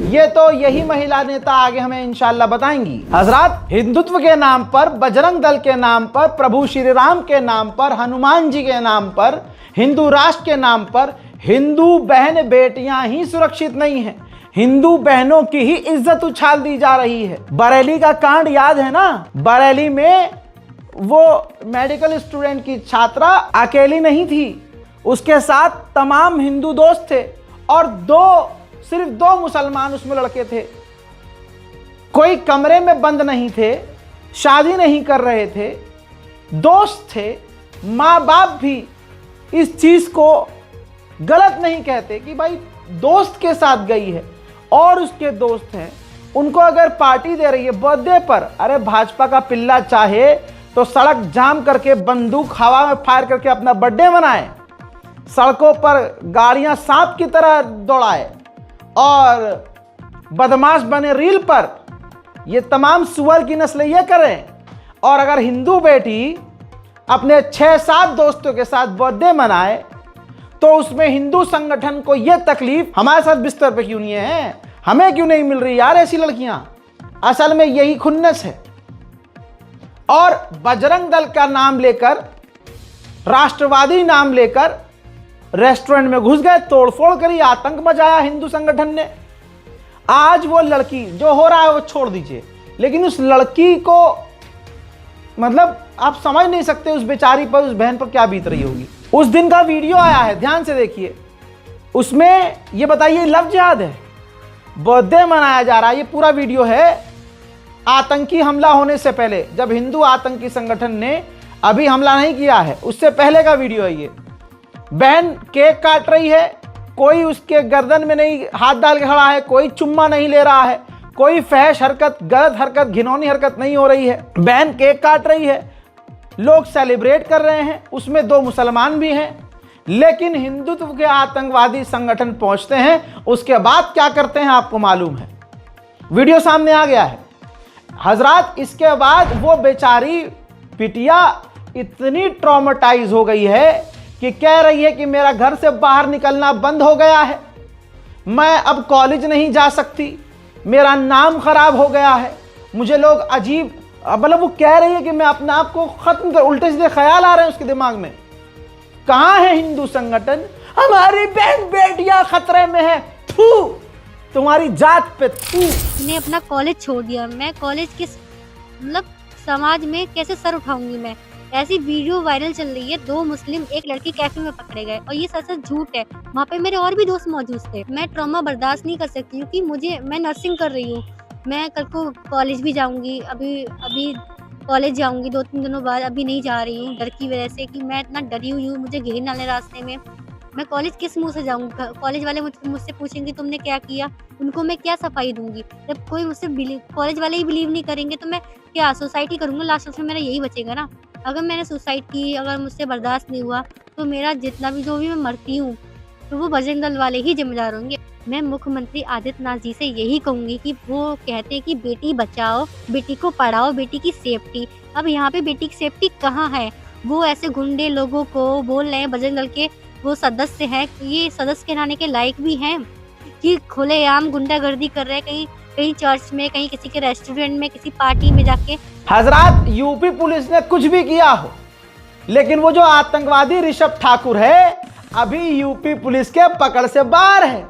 ये तो यही महिला नेता आगे हमें इंशाल्लाह बताएंगी। हजरात, हिंदुत्व के नाम पर, बजरंग दल के नाम पर, प्रभु श्री राम के नाम पर, हनुमान जी के नाम पर, हिंदू राष्ट्र के नाम पर हिंदू बहन बेटियां ही सुरक्षित नहीं है, हिंदू बहनों की ही इज्जत उछाल दी जा रही है। बरेली का कांड याद है ना? बरेली में वो मेडिकल स्टूडेंट की छात्रा अकेली नहीं थी, उसके साथ तमाम हिंदू दोस्त थे और सिर्फ दो मुसलमान उसमें लड़के थे। कोई कमरे में बंद नहीं थे, शादी नहीं कर रहे थे, दोस्त थे। माँ बाप भी इस चीज को गलत नहीं कहते कि भाई दोस्त के साथ गई है और उसके दोस्त हैं, उनको अगर पार्टी दे रही है बर्थडे पर, अरे भाजपा का पिल्ला चाहे तो सड़क जाम करके बंदूक हवा में फायर करके अपना बर्थडे मनाए, सड़कों पर गाड़ियां सांप की तरह दौड़ाए और बदमाश बने रील पर, ये तमाम सुअर की नस्ल ये करें। और अगर हिंदू बेटी अपने 6-7 दोस्तों के साथ बर्थडे मनाए तो उसमें हिंदू संगठन को यह तकलीफ हमारे साथ बिस्तर पे क्यों नहीं है? हमें क्यों नहीं मिल रही यार ऐसी लड़कियां? असल में यही खुन्नस है। और बजरंग दल का नाम लेकर, राष्ट्रवादी नाम लेकर रेस्टोरेंट में घुस गए, तोड़फोड़ करी, आतंक मचाया हिंदू संगठन ने। आज वो लड़की जो हो रहा है वो छोड़ दीजिए, लेकिन उस लड़की को मतलब आप समझ नहीं सकते उस बेचारी पर, उस बहन पर क्या बीत रही होगी। उस दिन का वीडियो आया है, ध्यान से देखिए। उसमें ये बताइए लव जिहाद है, बर्थडे मनाया जा रहा है, ये पूरा वीडियो है आतंकी हमला होने से पहले, जब हिंदू आतंकी संगठन ने अभी हमला नहीं किया है उससे पहले का वीडियो है ये। बहन केक काट रही है, कोई उसके गर्दन में नहीं हाथ डाल के खड़ा है, कोई चुम्मा नहीं ले रहा है, कोई फहश हरकत, गलत हरकत, घिनौनी हरकत नहीं हो रही है। बहन केक काट रही है, लोग सेलिब्रेट कर रहे हैं, उसमें 2 मुसलमान भी हैं। लेकिन हिंदुत्व के आतंकवादी संगठन पहुंचते हैं, उसके बाद क्या करते हैं आपको मालूम है, वीडियो सामने आ गया है। हजरात, इसके बाद वो बेचारी बिटिया इतनी ट्रॉमेटाइज हो गई है कि कह रही है कि मेरा घर से बाहर निकलना बंद हो गया है, मैं अब कॉलेज नहीं जा सकती, मेरा नाम खराब हो गया है, मुझे लोग अजीब, मतलब वो कह रही है कि मैं अपने आप को खत्म कर, उल्टे सीधे ख्याल आ रहे हैं उसके दिमाग में। कहाँ है हिंदू संगठन? हमारी बहन बेटियां खतरे में है, थू तुम्हारी जात पे थू। मैंने अपना कॉलेज छोड़ दिया, मैं कॉलेज किस मतलब समाज में कैसे सर उठाऊंगी मैं? ऐसी वीडियो वायरल चल रही है, 2 मुस्लिम एक लड़की कैफे में पकड़े गए और ये सच झूठ है। वहाँ पे मेरे और भी दोस्त मौजूद थे। मैं ट्रॉमा बर्दाश्त नहीं कर सकती क्योंकि मैं नर्सिंग कर रही हूँ, मैं कल को कॉलेज भी जाऊँगी, अभी कॉलेज जाऊँगी 2-3 दिनों बाद, अभी नहीं जा रही हूँ डर की वजह से कि मैं इतना डरी हुई हूँ, मुझे घेर डाले रास्ते में। मैं कॉलेज किस मुंह से जाऊँगी? कॉलेज वाले मुझसे पूछेंगे तुमने क्या किया, उनको मैं क्या सफाई दूंगी? जब कोई मुझसे कॉलेज वाले ही बिलीव नहीं करेंगे तो मैं क्या सुसाइड करूँगा? लास्ट में मेरा यही बचेगा ना। अगर मैंने सुसाइड की, अगर मुझसे बर्दाश्त नहीं हुआ तो मेरा जितना भी जो भी मैं मरती हूँ तो वो बजरंग दल वाले ही जिम्मेदार होंगे। मैं मुख्यमंत्री आदित्यनाथ जी से यही कहूँगी कि वो कहते हैं कि बेटी बचाओ, बेटी को पढ़ाओ, बेटी की सेफ्टी। अब यहाँ पे बेटी की सेफ्टी कहाँ है? वो ऐसे गुंडे लोगों को बोल रहे हैं बजरंग दल के वो सदस्य हैं, ये सदस्य कहलाने के लायक भी हैं कि खुलेआम गुंडागर्दी कर रहे हैं, कहीं कहीं चर्च में, कहीं किसी के रेस्टोरेंट में, किसी पार्टी में जाके। हजरात, यूपी पुलिस ने कुछ भी किया हो, लेकिन वो जो आतंकवादी ऋषभ ठाकुर है अभी यूपी पुलिस के पकड़ से बाहर है।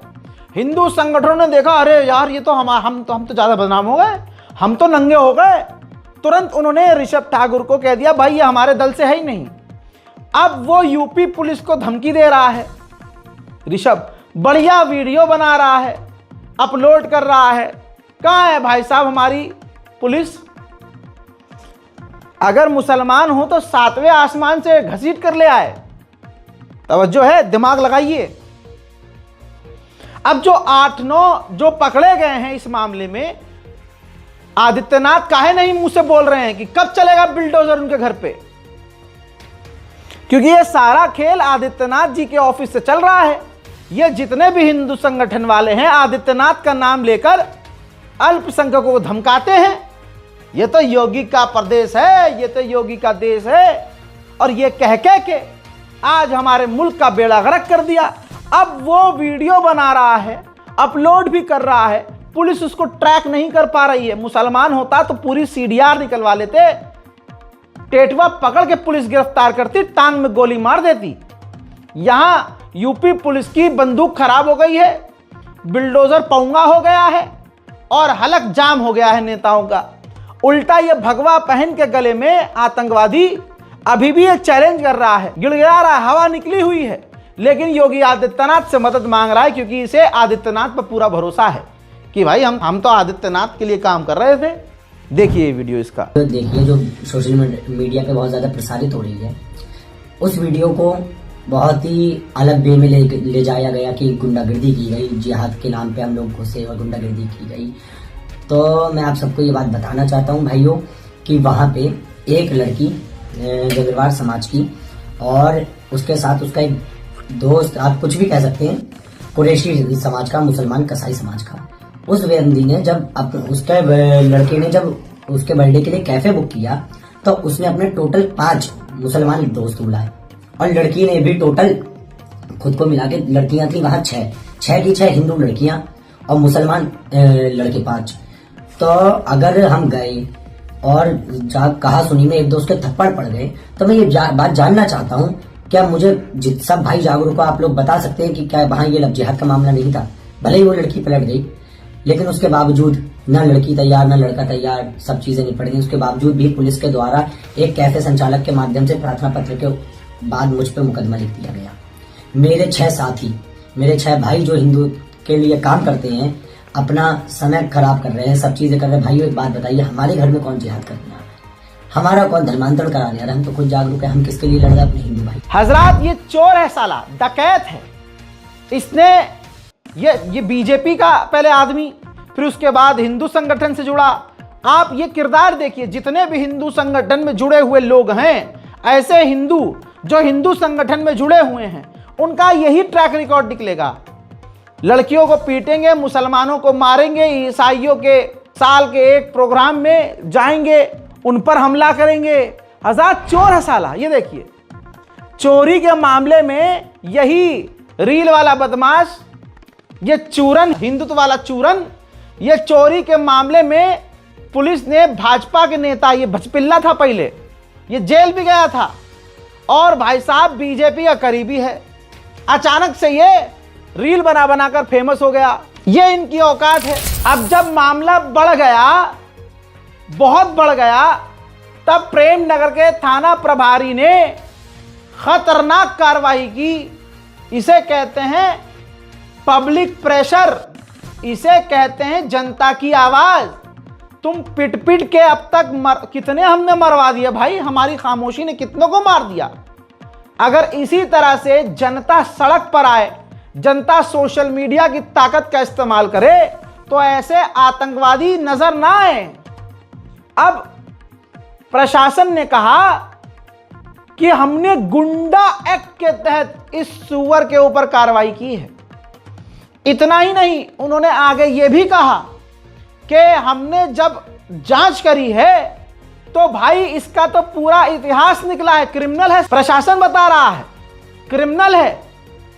हिंदू संगठनों ने देखा, अरे यार ये तो हम तो ज्यादा बदनाम हो गए, हम तो नंगे हो गए। तुरंत उन्होंने ऋषभ ठाकुर को कह दिया भाई ये हमारे दल से है ही नहीं। अब वो यूपी पुलिस को धमकी दे रहा है। ऋषभ बढ़िया वीडियो बना रहा है, अपलोड कर रहा है। कहाँ है भाई साहब हमारी पुलिस? अगर मुसलमान हो तो 7वें आसमान से घसीट कर ले आए। तवज्जो है, दिमाग लगाइए। अब जो 8-9 जो पकड़े गए हैं इस मामले में, आदित्यनाथ काहे नहीं मुंह से बोल रहे हैं कि कब चलेगा बिल्डोजर उनके घर पे? क्योंकि ये सारा खेल आदित्यनाथ जी के ऑफिस से चल रहा है। ये जितने भी हिंदू संगठन वाले हैं आदित्यनाथ का नाम लेकर अल्पसंख्यकों को धमकाते हैं। ये तो योगी का प्रदेश है, ये तो योगी का देश है, और ये कह के आज हमारे मुल्क का बेड़ा गर्क कर दिया। अब वो वीडियो बना रहा है, अपलोड भी कर रहा है, पुलिस उसको ट्रैक नहीं कर पा रही है। मुसलमान होता तो पूरी सीडीआर निकलवा लेते, टेटवा पकड़ के पुलिस गिरफ्तार करती, टांग में गोली मार देती। यहां यूपी पुलिस की बंदूक खराब हो गई है, बिल्डोजर पौंगा हो गया है और हलक जाम हो गया है नेताओं का। उल्टा ये भगवा पहन के गले में आतंकवादी अभी भी एक चैलेंज कर रहा है, गिड़गिड़ा रहा है, हवा निकली हुई है, लेकिन योगी आदित्यनाथ से मदद मांग रहा है क्योंकि इसे आदित्यनाथ पर पूरा भरोसा है कि भाई हम तो आदित्यनाथ के लिए काम कर रहे थे। देखिए ये वीडियो इसका। तो देखिए जो सोशल मीडिया पे बहुत ज्यादा प्रसारित हो रही है, उस वीडियो को बहुत ही अलग वे में ले जाया गया कि गुंडागर्दी की गई, जिहाद के नाम पे हम लोग घुसे और गुंडागर्दी की गई। तो मैं आप सबको ये बात बताना चाहता हूँ भाइयों कि वहाँ पे एक लड़की जगरवार समाज की और उसके साथ उसका एक दोस्त, आप कुछ भी कह सकते हैं, कुरैशी समाज का, मुसलमान कसाई समाज का, उस व्यक्ति ने जब उसके लड़के ने जब उसके बर्थडे के लिए कैफे बुक किया तो उसने अपने टोटल 5 मुसलमान दोस्त बुलाए और लड़की ने भी टोटल खुद को मिला के लड़कियां थी वहां 6 की 6 हिंदू लड़कियां और मुसलमान लड़के 5। तो अगर हम गए और कहा सुनी में एक दोस्त के थप्पड़ पड़ गए तो मैं ये बात जानना चाहता हूँ, क्या मुझे सब भाई जागरूक को आप लोग बता सकते हैं कि क्या वहां ये लव जिहाद का मामला नहीं था? भले ही वो लड़की पलट गई, लेकिन उसके बावजूद ना लड़की तैयार ना लड़का तैयार, सब चीजें निपट गई। उसके बावजूद भी पुलिस के द्वारा एक कैफे संचालक के माध्यम से प्रार्थना पत्र के बाद मुझ पर मुकदमा लिख दिया गया। मेरे 6 साथी, मेरे 6 भाई जो हिंदू के लिए काम करते हैं, अपना समय खराब कर रहे हैं, सब चीजें कर रहे हैं। भाइयों एक बात बताइए, हमारे घर में कौन जिहाद करने आ रहा है? हमारा कौन धर्मांतरण कराने आ रहा है? हम तो खुद जागरूक है, हम किसके लिए लड़ रहे हैं? अपने हिंदू भाई। हजरात ये चोर है, साला डकैत है। इसने ये बीजेपी का पहले आदमी, फिर उसके बाद हिंदू संगठन से जुड़ा। आप ये किरदार देखिए, जितने भी हिंदू संगठन में जुड़े हुए लोग हैं, ऐसे हिंदू जो हिंदू संगठन में जुड़े हुए हैं, उनका यही ट्रैक रिकॉर्ड निकलेगा। लड़कियों को पीटेंगे, मुसलमानों को मारेंगे, ईसाइयों के साल के एक प्रोग्राम में जाएंगे, उन पर हमला करेंगे। आजाद चोर है साला। ये देखिए, चोरी के मामले में यही रील वाला बदमाश, ये चूरन, हिंदुत्व वाला चूरन, ये चोरी के मामले में पुलिस ने भाजपा के नेता, ये भचपिल्ला था पहले, ये जेल भी गया था और भाई साहब बीजेपी का करीबी है। अचानक से ये रील बना बनाकर फेमस हो गया। ये इनकी औकात है। अब जब मामला बढ़ गया, बहुत बढ़ गया, तब प्रेम नगर के थाना प्रभारी ने खतरनाक कार्रवाई की। इसे कहते हैं पब्लिक प्रेशर, इसे कहते हैं जनता की आवाज। तुम पिट पिट के अब तक कितने हमने मरवा दिया भाई, हमारी खामोशी ने कितनों को मार दिया। अगर इसी तरह से जनता सड़क पर आए, जनता सोशल मीडिया की ताकत का इस्तेमाल करे, तो ऐसे आतंकवादी नजर ना आए। अब प्रशासन ने कहा कि हमने गुंडा एक्ट के तहत इस सुअर के ऊपर कार्रवाई की है। इतना ही नहीं, उन्होंने आगे ये भी कहा कि हमने जब जांच करी है तो भाई इसका तो पूरा इतिहास निकला है, क्रिमिनल है। प्रशासन बता रहा है क्रिमिनल है।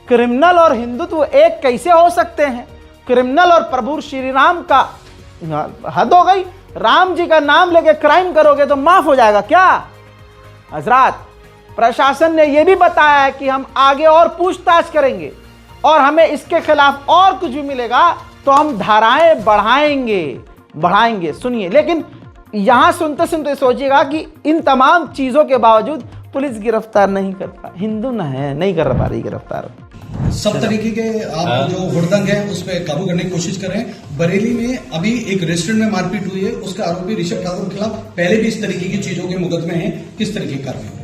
क्रिमिनल और हिंदुत्व एक कैसे हो सकते हैं? क्रिमिनल और प्रभु श्री राम का हद हो गई। राम जी का नाम लेके क्राइम करोगे तो माफ हो जाएगा क्या? हजरात, प्रशासन ने यह भी बताया है कि हम आगे और पूछताछ करेंगे और हमें इसके खिलाफ और कुछ भी मिलेगा तो हम धाराएं बढ़ाएंगे। सुनिए, लेकिन यहां सुनते सुनते सोचिएगा कि इन तमाम चीजों के बावजूद पुलिस गिरफ्तार नहीं कर पा, हिंदू न है, नहीं कर पा रही गिरफ्तार। सब तरीके के आप जो हुड़दंग है उस पर काबू करने की कोशिश कर रहे हैं। बरेली में अभी एक रेस्टोरेंट में मारपीट हुई है, उसका आरोपी ऋषभ ठाकुर के खिलाफ पहले भी इस तरीके की चीजों के मुकदमे हैं, किस तरीके की कार्रवाई?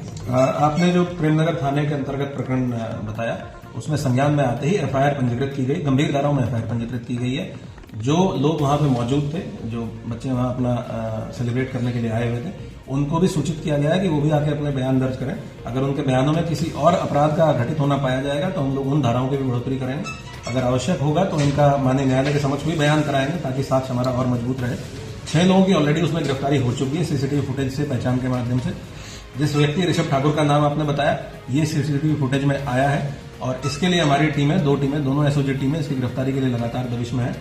आपने जो प्रेमनगर थाने के अंतर्गत प्रकरण बताया उसमें संज्ञान में आते ही एफआईआर पंजीकृत की गई, गंभीर धाराओं में एफआईआर पंजीकृत की गई है। जो लोग वहां पे मौजूद थे, जो बच्चे वहां अपना सेलिब्रेट करने के लिए आए हुए थे, उनको भी सूचित किया गया है कि वो भी आके अपने बयान दर्ज करें। अगर उनके बयानों में किसी और अपराध का घटित होना पाया जाएगा तो हम लोग उन धाराओं की भी बढ़ोतरी करेंगे। अगर आवश्यक होगा तो इनका माननीय न्यायालय के समक्ष भी बयान कराएंगे ताकि साक्ष्य हमारा और मजबूत रहे। 6 लोगों की ऑलरेडी उसमें गिरफ्तारी हो चुकी है सीसीटीवी फुटेज से, पहचान के माध्यम से। जिस व्यक्ति ऋषभ ठाकुर का नाम आपने बताया, ये सीसीटीवी फुटेज में आया है और इसके लिए हमारी टीमें, 2 टीमें, दोनों एसओजी टीमें इसकी गिरफ्तारी के लिए लगातार दबिश में है।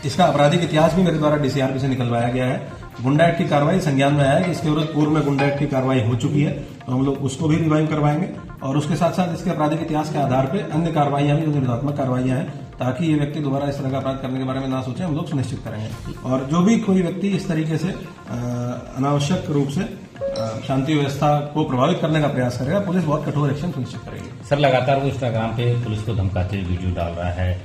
इसका आपराधिक इतिहास भी मेरे द्वारा डीसीआरपी से निकलवाया गया है। गुंडा एक्ट की कार्रवाई संज्ञान में आया है कि इसके विरुद्ध पूर्व में गुंडा एक्ट की कार्रवाई हो चुकी है, तो हम लोग उसको भी रिवाइव करवाएंगे और उसके साथ साथ इसके आपराधिक इतिहास के आधार पर अन्य कार्रवाइयां भी, जो निरोधात्मक कार्रवाइयां हैं, ताकि ये व्यक्ति दोबारा इस तरह का अपराध करने के बारे में ना सोचे, हम लोग सुनिश्चित करेंगे। और जो भी कोई व्यक्ति इस तरीके से अनावश्यक रूप से शांति व्यवस्था को प्रभावित करने का प्रयास करेगा, पुलिस बहुत कठोर एक्शन सुनिश्चित करेगी। सर, लगातार वो इंस्टाग्राम पे पुलिस को धमकाते हुए वीडियो डाल रहा है,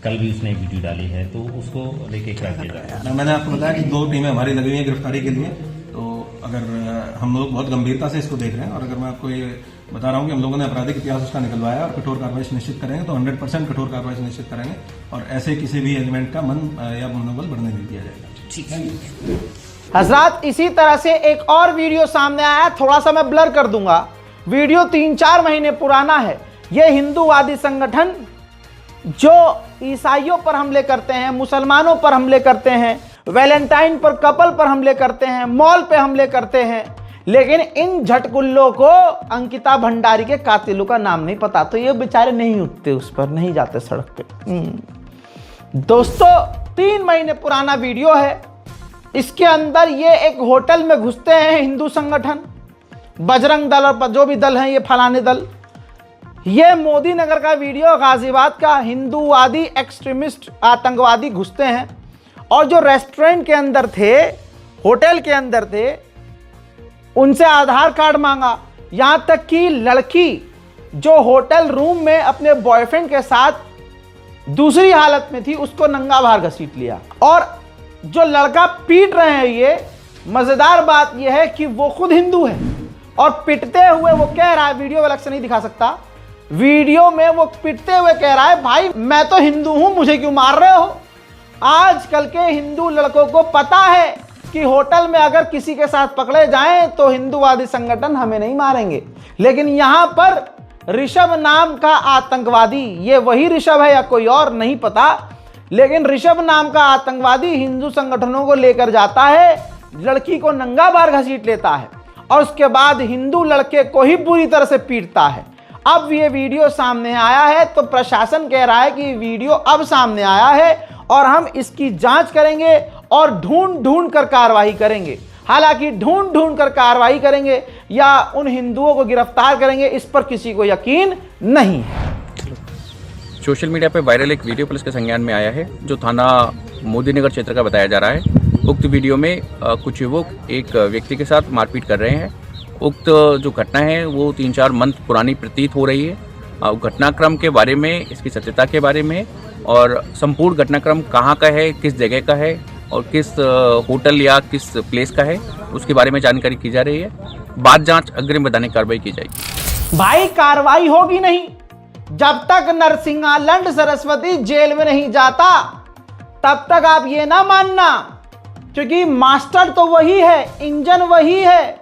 कल भी उसने एक वीडियो डाली है, तो उसको लेके क्या किया जाएगा? मैंने आपको बताया कि 2 टीमें हमारी लगी हुई है गिरफ्तारी के लिए, तो अगर हम लोग बहुत गंभीरता से इसको देख रहे हैं और अगर मैं आपको ये बता रहा हूं कि हम लोगों ने आपराधिक इतिहास उसका निकलवाया और कठोर कार्रवाई सुनिश्चित करेंगे, तो 100% कठोर कार्रवाई सुनिश्चित करेंगे और ऐसे किसी भी एलिमेंट का मन या मनोबल बढ़ने नहीं दिया जाएगा। ठीक है हजरात, इसी तरह से एक और वीडियो सामने आया, थोड़ा सा मैं ब्लर कर दूंगा। वीडियो 3-4 महीने पुराना है। यह हिंदूवादी संगठन जो ईसाइयों पर हमले करते हैं, मुसलमानों पर हमले करते हैं, वैलेंटाइन पर, कपल पर हमले करते हैं, मॉल पे हमले करते हैं, लेकिन इन झटकुल्लों को अंकिता भंडारी के कातिलों का नाम नहीं पता, तो ये बेचारे नहीं उठते, उस पर नहीं जाते सड़क पे। दोस्तों, 3 महीने पुराना वीडियो है। इसके अंदर ये एक होटल में घुसते हैं हिंदू संगठन, बजरंग दल और जो भी दल हैं, ये फलाने दल। ये मोदी नगर का वीडियो, गाजियाबाद का हिंदूवादी एक्सट्रीमिस्ट आतंकवादी घुसते हैं और जो रेस्टोरेंट के अंदर थे, होटल के अंदर थे, उनसे आधार कार्ड मांगा। यहां तक कि लड़की जो होटल रूम में अपने बॉयफ्रेंड के साथ दूसरी हालत में थी, उसको नंगा बाहर घसीट लिया। और जो लड़का पीट रहे हैं, ये मजेदार बात यह है कि वो खुद हिंदू है और पिटते हुए वो कह रहा है, वीडियो अलग से नहीं दिखा सकता, वीडियो में वो पिटते हुए कह रहा है, भाई मैं तो हिंदू हूं, मुझे क्यों मार रहे हो? आजकल के हिंदू लड़कों को पता है कि होटल में अगर किसी के साथ पकड़े जाएं तो हिंदूवादी संगठन हमें नहीं मारेंगे, लेकिन यहां पर ऋषभ नाम का आतंकवादी, ये वही ऋषभ है या कोई और नहीं पता, लेकिन ऋषभ नाम का आतंकवादी हिंदू संगठनों को लेकर जाता है, लड़की को नंगा बार घसीट लेता है और उसके बाद हिंदू लड़के को ही पूरी तरह से पीटता है। अब ये वीडियो सामने आया है तो प्रशासन कह रहा है कि वीडियो अब सामने आया है और हम इसकी जांच करेंगे और ढूंढ कर कार्रवाई करेंगे। हालांकि ढूंढ कर कार्रवाई करेंगे या उन हिंदुओं को गिरफ्तार करेंगे, इस पर किसी को यकीन नहीं है। सोशल मीडिया पर वायरल एक वीडियो पुलिस के संज्ञान में आया है, जो थाना मोदी नगर क्षेत्र का बताया जा रहा है। उक्त वीडियो में कुछ युवक एक व्यक्ति के साथ मारपीट कर रहे हैं। उक्त जो घटना है वो 3-4 मंथ पुरानी प्रतीत हो रही है। घटनाक्रम के बारे में, इसकी सत्यता के बारे में और संपूर्ण घटनाक्रम कहाँ का है, किस जगह का है और किस होटल या किस प्लेस का है, उसके बारे में जानकारी की जा रही है। बाद जांच अग्रिम वैधानिक कार्रवाई की जाएगी। भाई, कार्रवाई होगी नहीं जब तक नरसिंहालंड सरस्वती जेल में नहीं जाता, तब तक आप ये ना मानना, क्योंकि मास्टर तो वही है, इंजन वही है।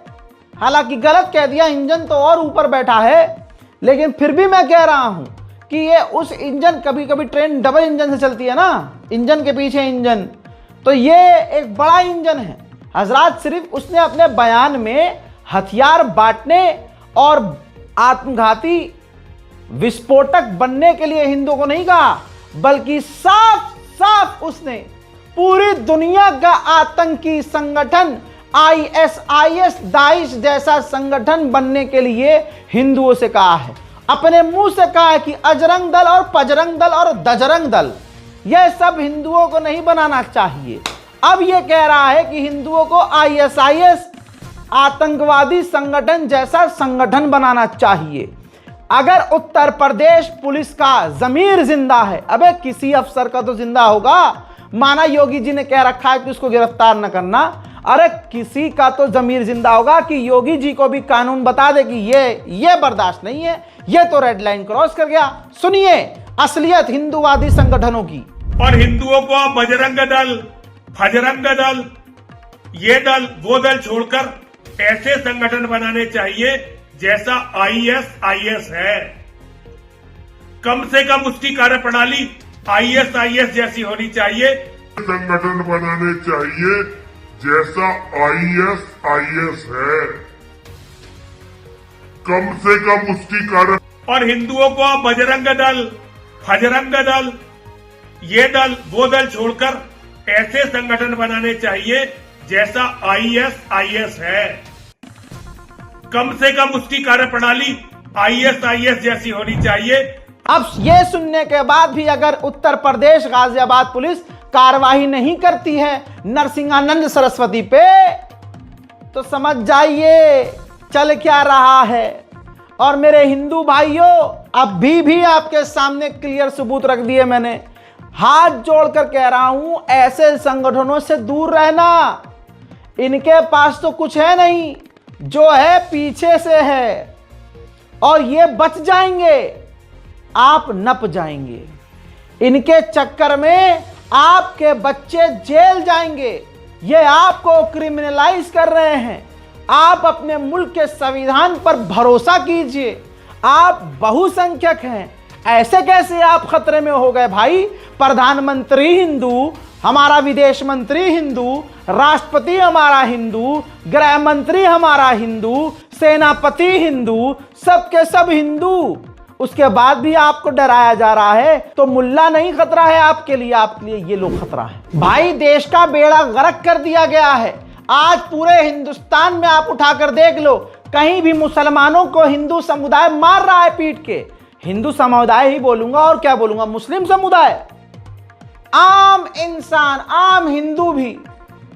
हालांकि गलत कह दिया, इंजन तो और ऊपर बैठा है, लेकिन फिर भी मैं कह रहा हूं कि ये उस इंजन, कभी कभी ट्रेन डबल इंजन से चलती है ना, इंजन के पीछे इंजन, तो ये एक बड़ा इंजन है। हजरात सिर्फ उसने अपने बयान में हथियार बांटने और आत्मघाती विस्फोटक बनने के लिए हिंदुओं को नहीं कहा, बल्कि साफ साफ उसने पूरी दुनिया का आतंकी संगठन ISIS दाइश जैसा संगठन बनने के लिए हिंदुओं से कहा है। अपने मुंह से कहा है कि अजरंग दल और पजरंग दल और दजरंग दल, यह सब हिंदुओं को नहीं बनाना चाहिए। अब यह कह रहा है कि हिंदुओं को ISIS आतंकवादी संगठन जैसा संगठन बनाना चाहिए। अगर उत्तर प्रदेश पुलिस का जमीर जिंदा है, अबे किसी अफसर का तो जिंदा होगा। माना योगी जी ने कह रखा है कि उसको गिरफ्तार न करना, अरे किसी का तो जमीर जिंदा होगा कि योगी जी को भी कानून बता दे कि ये बर्दाश्त नहीं है, ये तो रेड लाइन क्रॉस कर गया। सुनिए असलियत हिंदूवादी संगठनों की। और हिंदुओं को बजरंग दल, फजरंग दल, ये दल वो दल छोड़कर ऐसे संगठन बनाने चाहिए जैसा ISIS है। कम से कम उसकी कार्यप्रणाली ISIS जैसी होनी चाहिए। संगठन बनाने चाहिए जैसा ISIS है, कम से कम उसकी कार्य। और हिंदुओं को बजरंग दल, फजरंग दल, ये दल वो दल छोड़कर ऐसे संगठन बनाने चाहिए जैसा ISIS है। कम से कम उसकी कार्यप्रणाली ISIS जैसी होनी चाहिए। अब ये सुनने के बाद भी अगर उत्तर प्रदेश गाजियाबाद पुलिस कार्रवाई नहीं करती है नरसिंहानंद सरस्वती पे, तो समझ जाइए चल क्या रहा है। और मेरे हिंदू भाइयों, अभी भी आपके सामने क्लियर सबूत रख दिए मैंने। हाथ जोड़कर कह रहा हूं, ऐसे संगठनों से दूर रहना। इनके पास तो कुछ है नहीं, जो है पीछे से है, और ये बच जाएंगे, आप नप जाएंगे। इनके चक्कर में आपके बच्चे जेल जाएंगे। ये आपको क्रिमिनलाइज कर रहे हैं। आप अपने मुल्क के संविधान पर भरोसा कीजिए। आप बहुसंख्यक हैं, ऐसे कैसे आप खतरे में हो गए भाई? प्रधानमंत्री हिंदू, हमारा विदेश मंत्री हिंदू, राष्ट्रपति हमारा हिंदू, गृह मंत्री हमारा हिंदू, सेनापति हिंदू, सबके सब हिंदू, उसके बाद भी आपको डराया जा रहा है। तो मुल्ला नहीं खतरा है आपके लिए ये लोग खतरा है। भाई देश का बेड़ा गर्क कर दिया गया है। आज पूरे हिंदुस्तान में आप उठाकर देख लो, कहीं भी मुसलमानों को हिंदू समुदाय मार रहा है पीट के। हिंदू समुदाय ही बोलूंगा, और क्या बोलूंगा, मुस्लिम समुदाय। आम इंसान, आम हिंदू भी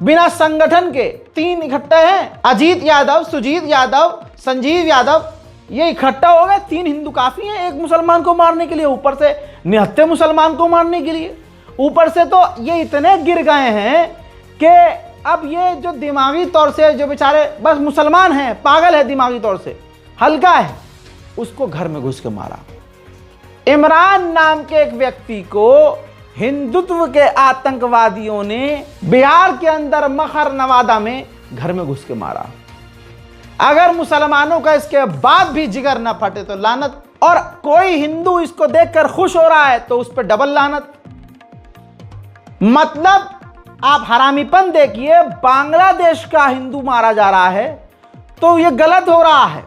बिना संगठन के 3 इकट्ठे हैं। अजीत यादव, सुजीत यादव, संजीव यादव, ये इकट्ठा हो गए। 3 हिंदू काफी हैं एक मुसलमान को मारने के लिए, ऊपर से निहत्थे मुसलमान को मारने के लिए। ऊपर से तो ये इतने गिर गए हैं कि अब ये जो दिमागी तौर से जो बेचारे बस मुसलमान हैं, पागल है दिमागी तौर से, हल्का है, उसको घर में घुस के मारा। इमरान नाम के एक व्यक्ति को हिंदुत्व के आतंकवादियों ने बिहार के अंदर मखर नवादा में घर में घुस के मारा। अगर मुसलमानों का इसके बाद भी जिगर ना फटे तो लानत। और कोई हिंदू इसको देखकर खुश हो रहा है तो उस पर डबल लानत। मतलब आप हरामीपन देखिए, बांग्लादेश का हिंदू मारा जा रहा है तो यह गलत हो रहा है,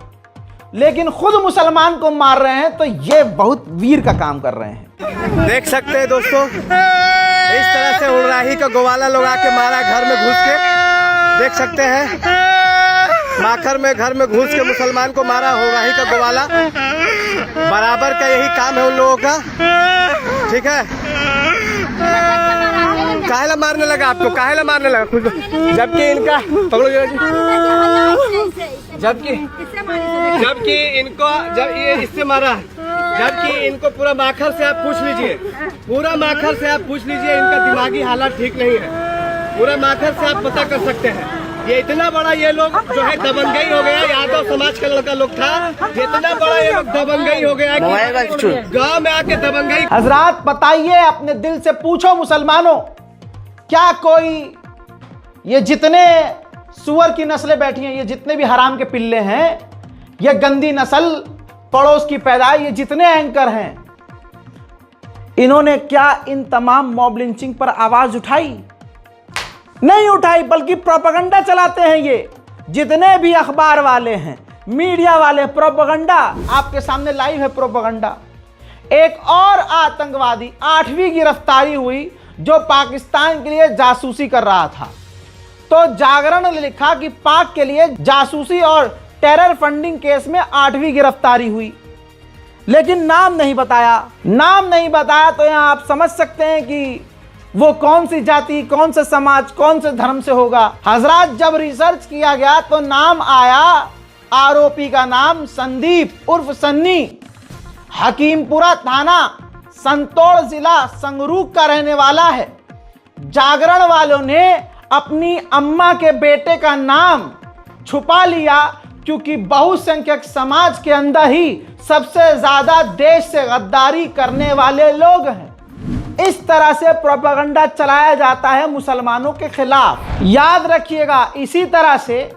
लेकिन खुद मुसलमान को मार रहे हैं तो ये बहुत वीर का काम कर रहे हैं। देख सकते हैं दोस्तों, इस तरह से उड़राही का गोवाला लोग आके मारा घर में घुस के। देख सकते हैं माखर में घर में घुस के मुसलमान को मारा उड़राही का गोवाला। बराबर का यही काम है उन लोगों का, ठीक है। काहेला मारने लगा आपको, काहेला मारने लगा? जबकि इनका पकड़ो, जबकि इनको जब ये इससे मारा, जबकि इनको पूरा माखर से आप पूछ लीजिए, पूरा माखर से आप पूछ लीजिए, इनका दिमागी हालत ठीक नहीं है। पूरा माखर से आप पता कर सकते हैं। ये इतना बड़ा ये लोग जो है दबंगई हो गया। यादव समाज का लड़का लोग था, इतना बड़ा ये लोग दबंगई हो गया कि गांव में आके दबंगई। हजरात बताइए, अपने दिल से पूछो मुसलमानों, क्या कोई ये जितने सुअर की नस्लें बैठी हैं, ये जितने भी हराम के पिल्ले हैं, ये गंदी नस्ल, पड़ोस की पैदाइश, ये जितने एंकर हैं, इन्होंने क्या इन तमाम मॉब लिंचिंग पर आवाज उठाई? नहीं उठाई, बल्कि प्रोपेगेंडा चलाते हैं ये जितने भी अखबार वाले हैं, मीडिया वाले। प्रोपेगेंडा आपके सामने लाइव है। प्रोपेगेंडा एक और आतंकवादी 8वीं गिरफ्तारी हुई जो पाकिस्तान के लिए जासूसी कर रहा था। तो जागरण ने लिखा कि पाक के लिए जासूसी और टेरर फंडिंग केस में 8वीं गिरफ्तारी हुई, लेकिन नाम नहीं बताया। नाम नहीं बताया तो यहां आप समझ सकते हैं कि वो कौन सी जाति, कौन से समाज, कौन से धर्म से होगा। हजरात, जब रिसर्च किया गया तो नाम आया, आरोपी का नाम संदीप उर्फ सन्नी, हकीमपुरा थाना, संतोड़ जिला संगरूर का रहने वाला है। जागरण वालों ने अपनी अम्मा के बेटे का नाम छुपा लिया क्योंकि बहुसंख्यक समाज के अंदर ही सबसे ज्यादा देश से गद्दारी करने वाले लोग हैं। इस तरह से प्रोपेगेंडा चलाया जाता है मुसलमानों के खिलाफ। याद रखिएगा, इसी तरह से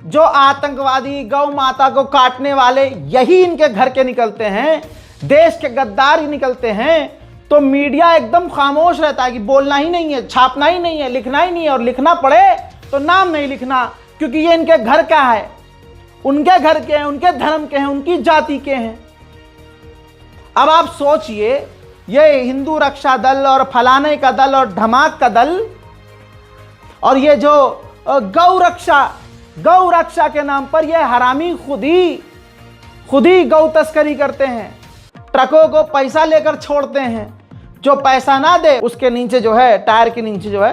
जो आतंकवादी गौ माता को काटने वाले यही इनके घर के निकलते हैं, देश के गद्दार ही निकलते हैं, तो मीडिया एकदम खामोश रहता है कि बोलना ही नहीं है, छापना ही नहीं है, लिखना ही नहीं है, और लिखना पड़े तो नाम नहीं लिखना क्योंकि ये इनके घर का है, उनके घर के हैं, उनके धर्म के हैं, उनकी जाति के हैं। अब आप सोचिए, ये हिंदू रक्षा दल और फलाने का दल और धमाक का दल और ये जो गौ रक्षा के नाम पर ये हरामी खुद ही गौ तस्करी करते हैं। ट्रकों को पैसा लेकर छोड़ते हैं, जो पैसा ना दे उसके नीचे जो है, टायर के नीचे जो है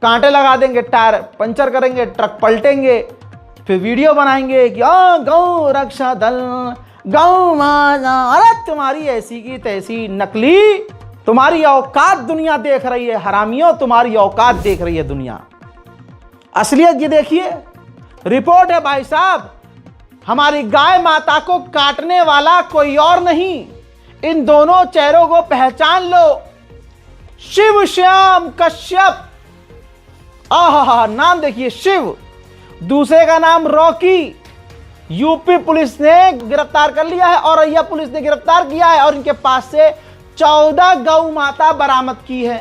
कांटे लगा देंगे, टायर पंचर करेंगे, ट्रक पलटेंगे, फिर वीडियो बनाएंगे कि गौ रक्षा दल, गौ माता। अरे तुम्हारी ऐसी की तैसी नकली, तुम्हारी औकात दुनिया देख रही है हरामियों, तुम्हारी औकात देख रही है दुनिया। असलियत ये देखिए, रिपोर्ट है भाई साहब, हमारी गाय माता को काटने वाला कोई और नहीं, इन दोनों चेहरों को पहचान लो। शिव श्याम कश्यप, आहा नाम देखिए, शिव, दूसरे का नाम रॉकी। यूपी पुलिस ने गिरफ्तार कर लिया है, औरैया पुलिस ने गिरफ्तार किया है और इनके पास से 14 गौ माता बरामद की है।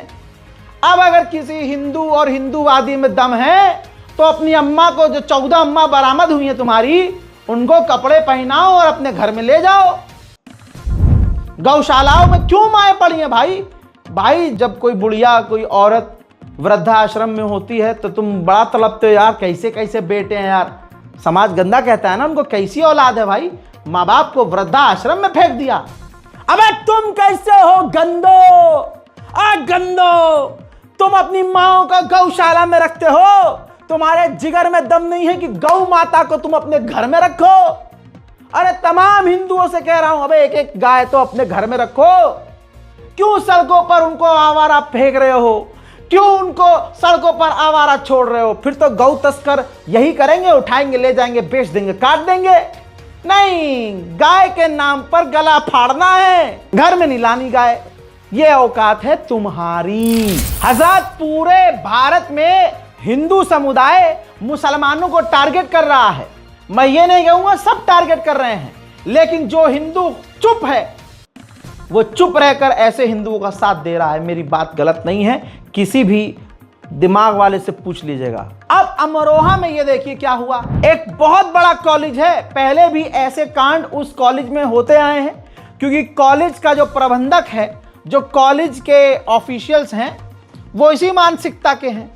अब अगर किसी हिंदू और हिंदूवादी में दम है तो अपनी अम्मा को, जो 14 अम्मा बरामद हुई है तुम्हारी, उनको कपड़े पहनाओ और अपने घर में ले जाओ। गौशालाओं में क्यों माएँ पड़ी हैं भाई? जब कोई बुढ़िया, कोई औरत वृद्धाश्रम में होती है तो तुम बड़ा तड़पते हो यार, कैसे कैसे बेटे हैं यार। समाज गंदा कहता है ना उनको, कैसी औलाद है भाई, माँ बाप को वृद्धाश्रम में फेंक दिया। अबे तुम कैसे हो गंदो, गंदो, तुम अपनी माओ का गौशाला में रखते हो, तुम्हारे जिगर में दम नहीं है कि गौ माता को तुम अपने घर में रखो। अरे तमाम हिंदुओं से कह रहा हूं, अबे एक एक गाय तो अपने घर में रखो। क्यों सड़कों पर उनको आवारा फेंक रहे हो? क्यों उनको सड़कों पर आवारा छोड़ रहे हो? फिर तो गौ तस्कर यही करेंगे, उठाएंगे, ले जाएंगे, बेच देंगे, काट देंगे। नहीं, गाय के नाम पर गला फाड़ना है, घर में नहीं लानी गाय, ये औकात है तुम्हारी। हज़रत, पूरे भारत में हिंदू समुदाय मुसलमानों को टारगेट कर रहा है। मैं ये नहीं कहूंगा सब टारगेट कर रहे हैं, लेकिन जो हिंदू चुप है वो चुप रहकर ऐसे हिंदुओं का साथ दे रहा है। मेरी बात गलत नहीं है, किसी भी दिमाग वाले से पूछ लीजिएगा। अब अमरोहा में ये देखिए क्या हुआ। एक बहुत बड़ा कॉलेज है, पहले भी ऐसे कांड उस कॉलेज में होते आए हैं, क्योंकि कॉलेज का जो प्रबंधक है, जो कॉलेज के ऑफिशियल्स हैं, वो इसी मानसिकता के हैं।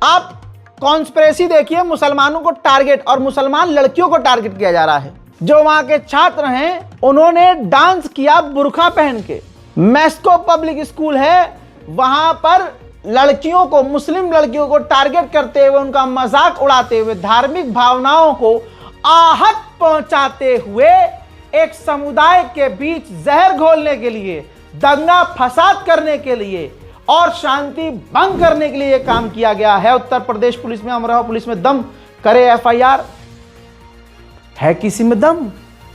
आप कॉन्स्पिरेसी देखिए, मुसलमानों को टारगेट और मुसलमान लड़कियों को टारगेट किया जा रहा है। जो वहां के छात्र हैं, उन्होंने डांस किया बुर्का पहन के। मैस्को पब्लिक स्कूल है, वहां पर लड़कियों को, मुस्लिम लड़कियों को टारगेट करते हुए, उनका मजाक उड़ाते हुए, धार्मिक भावनाओं को आहत पहुंचाते हुए एक समुदाय के बीच जहर घोलने के लिए, दंगा फसाद करने के लिए और शांति भंग करने के लिए काम किया गया है। उत्तर प्रदेश पुलिस में, अमरोहा पुलिस में दम करे एफआईआर, है किसी में दम?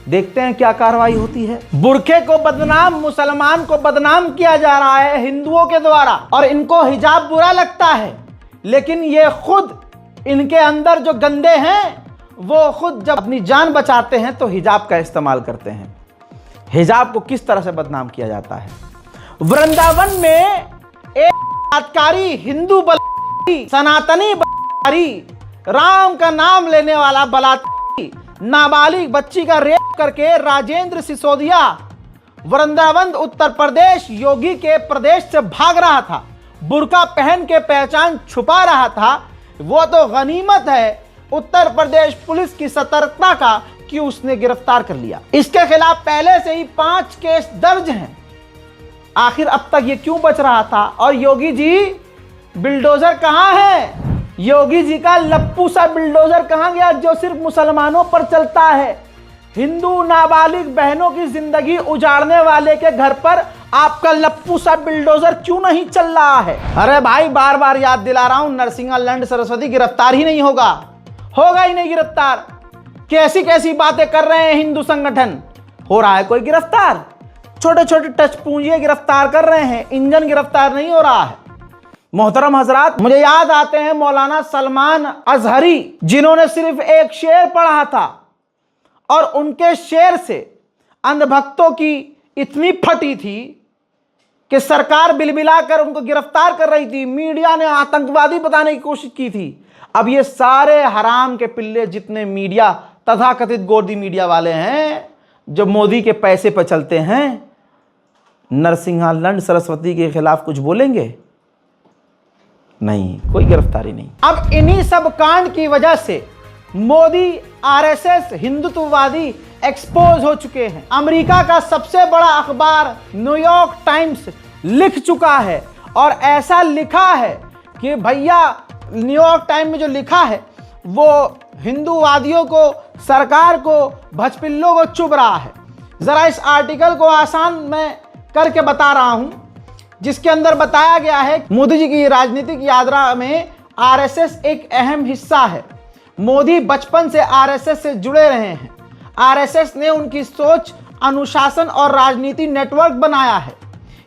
देखते हैं क्या कार्रवाई होती है। बुरखे को बदनाम, मुसलमान को बदनाम किया जा रहा है हिंदुओं के द्वारा, और इनको हिजाब बुरा लगता है, लेकिन ये खुद, इनके अंदर जो गंदे हैं, वो खुद जब अपनी जान बचाते हैं तो हिजाब का इस्तेमाल करते हैं। हिजाब को किस तरह से बदनाम किया जाता है, वृंदावन में एक बलात्कारी हिंदू बलात्कारी सनातनी बलात्कारी राम का नाम लेने वाला बलात्कारी नाबालिग बच्ची का रेप करके राजेंद्र सिसोदिया वृंदावन उत्तर प्रदेश योगी के प्रदेश से भाग रहा था, बुर्का पहन के पहचान छुपा रहा था। वो तो गनीमत है उत्तर प्रदेश पुलिस की सतर्कता का कि उसने गिरफ्तार कर लिया। इसके खिलाफ पहले से ही 5 केस दर्ज हैं। आखिर अब तक ये क्यों बच रहा था? और योगी जी बिल्डोजर कहां है? योगी जी का लप्पू सा बिल्डोजर कहां गया जो सिर्फ मुसलमानों पर चलता है? हिंदू नाबालिग बहनों की जिंदगी उजाड़ने वाले के घर पर आपका लप्पू सा बिल्डोजर क्यों नहीं चल रहा है? अरे भाई, बार बार याद दिला रहा हूं, नरसिंहा लंड सरस्वती गिरफ्तार ही नहीं होगा, होगा ही नहीं गिरफ्तार। कैसी कैसी बातें कर रहे हैं हिंदू संगठन, हो रहा है कोई गिरफ्तार? छोटे छोटे टच पूंजिए गिरफ्तार कर रहे हैं, इंजन गिरफ्तार नहीं हो रहा है। मोहतरम हजरात, मुझे याद आते हैं मौलाना सलमान अजहरी, जिन्होंने सिर्फ एक शेर पढ़ा था और उनके शेर से अंधभक्तों की इतनी फटी थी कि सरकार बिलबिलाकर उनको गिरफ्तार कर रही थी, मीडिया ने आतंकवादी बताने की कोशिश की थी। अब ये सारे हराम के पिल्ले जितने मीडिया तथाकथित गोदी मीडिया वाले हैं जो मोदी के पैसे पर चलते हैं, नरसिंहा लंड सरस्वती के खिलाफ कुछ बोलेंगे? नहीं, कोई गिरफ्तारी नहीं। अब इन्हीं सब कांड की वजह से मोदी आरएसएस हिंदुत्ववादी एक्सपोज हो चुके हैं। अमेरिका का सबसे बड़ा अखबार न्यूयॉर्क टाइम्स लिख चुका है, और ऐसा लिखा है कि भैया न्यूयॉर्क टाइम्स में जो लिखा है वो हिंदूवादियों को, सरकार को, भचपिल्लों को चुभ रहा है। जरा इस आर्टिकल को आसान मैं करके बता रहा हूं, जिसके अंदर बताया गया है मोदी जी की राजनीतिक यात्रा में आरएसएस एक अहम हिस्सा है। मोदी बचपन से आरएसएस से जुड़े रहे हैं। आरएसएस ने उनकी सोच, अनुशासन और राजनीति नेटवर्क बनाया है।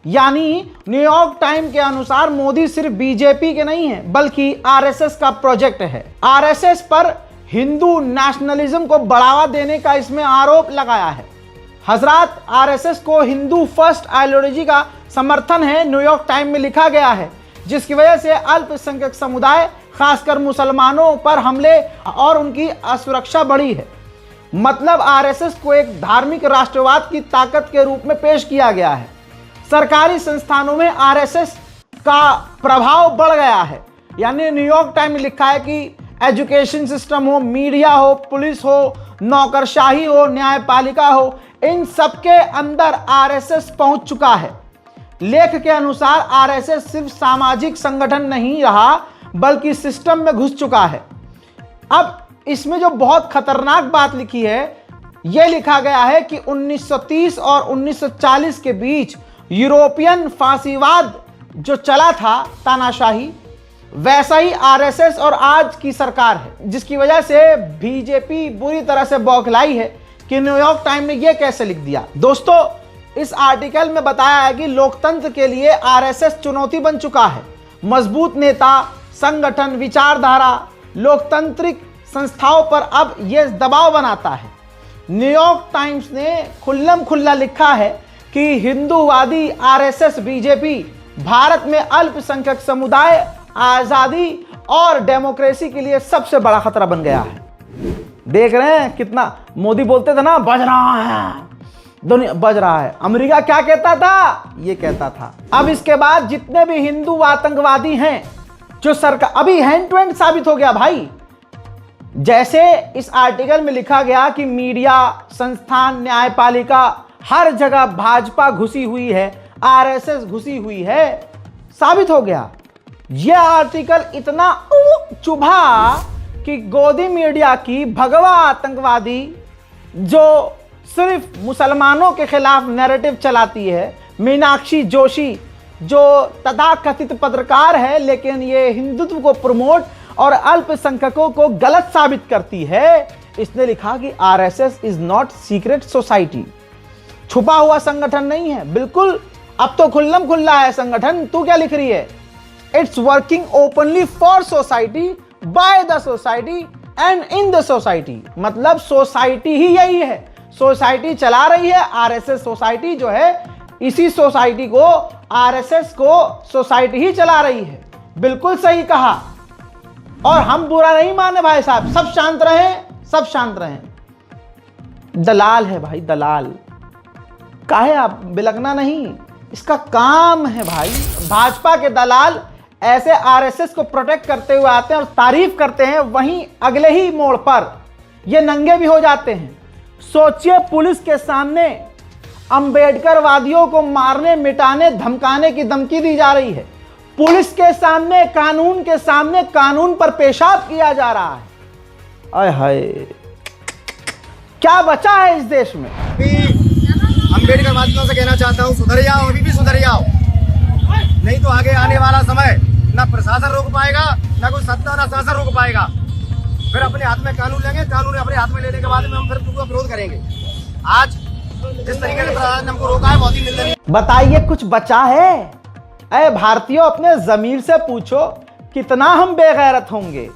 यानी न्यूयॉर्क टाइम के अनुसार मोदी सिर्फ बीजेपी के नहीं है बल्कि आरएसएस का प्रोजेक्ट है। आरएसएस पर हिंदू नेशनलिज्म को बढ़ावा देने का इसमें आरोप लगाया है। हजरात, आरएसएस को हिंदू फर्स्ट आइडियोलॉजी का समर्थन है, न्यूयॉर्क टाइम में लिखा गया है, जिसकी वजह से अल्पसंख्यक समुदाय खासकर मुसलमानों पर हमले और उनकी असुरक्षा बढ़ी है। मतलब आरएसएस को एक धार्मिक राष्ट्रवाद की ताकत के रूप में पेश किया गया है। सरकारी संस्थानों में आरएसएस का प्रभाव बढ़ गया है। यानी न्यूयॉर्क टाइम में लिखा है कि एजुकेशन सिस्टम हो, मीडिया हो, पुलिस हो, नौकरशाही हो, न्यायपालिका हो, इन सबके अंदर आरएसएस पहुंच चुका है। लेख के अनुसार आरएसएस सिर्फ सामाजिक संगठन नहीं रहा बल्कि सिस्टम में घुस चुका है। अब इसमें जो बहुत खतरनाक बात लिखी है, यह लिखा गया है कि 1930 और 1940 के बीच यूरोपियन फांसीवाद जो चला था, तानाशाही, वैसा ही आरएसएस और आज की सरकार है, जिसकी वजह से बीजेपी बुरी तरह से बौखलाई है कि न्यूयॉर्क टाइम ने यह कैसे लिख दिया। दोस्तों, इस आर्टिकल में बताया है कि लोकतंत्र के लिए आरएसएस चुनौती बन चुका है। मजबूत नेता, संगठन, विचारधारा, लोकतांत्रिक संस्थाओं पर अब यह दबाव बनाता है। न्यूयॉर्क टाइम्स ने खुल्लम खुल्ला लिखा है कि हिंदूवादी आरएसएस बीजेपी भारत में अल्पसंख्यक समुदाय, आजादी और डेमोक्रेसी के लिए सबसे बड़ा खतरा बन गया है। देख रहे हैं कितना मोदी बोलते थे ना, बज रहा है, दुनिया बज रहा है। अमेरिका क्या कहता था? ये कहता था। अब इसके बाद जितने भी हिंदू आतंकवादी हैं जो सरकार, अभी हैंड टू हैंड साबित हो गया भाई। जैसे इस आर्टिकल में लिखा गया कि मीडिया, संस्थान, न्यायपालिका, हर जगह भाजपा घुसी हुई है, आरएसएस घुसी हुई है, साबित हो गया। यह आर्टिकल इतना चुभा कि गोदी मीडिया की भगवा आतंकवादी जो सिर्फ मुसलमानों के खिलाफ नैरेटिव चलाती है, मीनाक्षी जोशी, जो तथाकथित पत्रकार है लेकिन ये हिंदुत्व को प्रमोट और अल्पसंख्यकों को गलत साबित करती है, इसने लिखा कि RSS is not secret society, छुपा हुआ संगठन नहीं है। बिल्कुल, अब तो खुल्लम खुल्ला है संगठन। तू क्या लिख रही है? It's working openly for society, by the society and in the society. मतलब सोसाइटी ही यही है, सोसाइटी चला रही है। आरएसएस सोसाइटी जो है इसी सोसाइटी को, आरएसएस को सोसाइटी ही चला रही है। बिल्कुल सही कहा। और हम बुरा नहीं माने भाई साहब, सब शांत रहें, सब शांत रहें। दलाल है भाई, दलाल। काहे आप बिलकना नहीं, इसका काम है भाई। भाजपा के दलाल ऐसे आरएसएस को प्रोटेक्ट करते हुए आते हैं और तारीफ करते हैं, वहीं अगले ही मोड़ पर ये नंगे भी हो जाते हैं। सोचिए, पुलिस के सामने अंबेडकर वादियों को मारने, मिटाने, धमकाने की धमकी दी जा रही है। पुलिस के सामने, कानून के सामने कानून पर पेशाब किया जा रहा है। आय हाय, क्या बचा है इस देश में? अंबेडकर वादियों से कहना चाहता हूँ, सुधर जाओ, अभी भी सुधर जाओ, नहीं तो आगे आने वाला समय ना प्रशासन रोक पाएगा, ना कोई सत्ता ना शासन रोक पाएगा। फिर अपने हाथ में कानून लेंगे, कानून अपने हाथ में लेने के बाद में हम फिर तुमको विरोध करेंगे। आज जिस तरीके से प्रशासन ने हमको रोका है, बहुत ही निंदनीय। बताइए, कुछ बचा है? अरे भारतीयों, अपने जमीर से पूछो, कितना हम बेगैरत होंगे।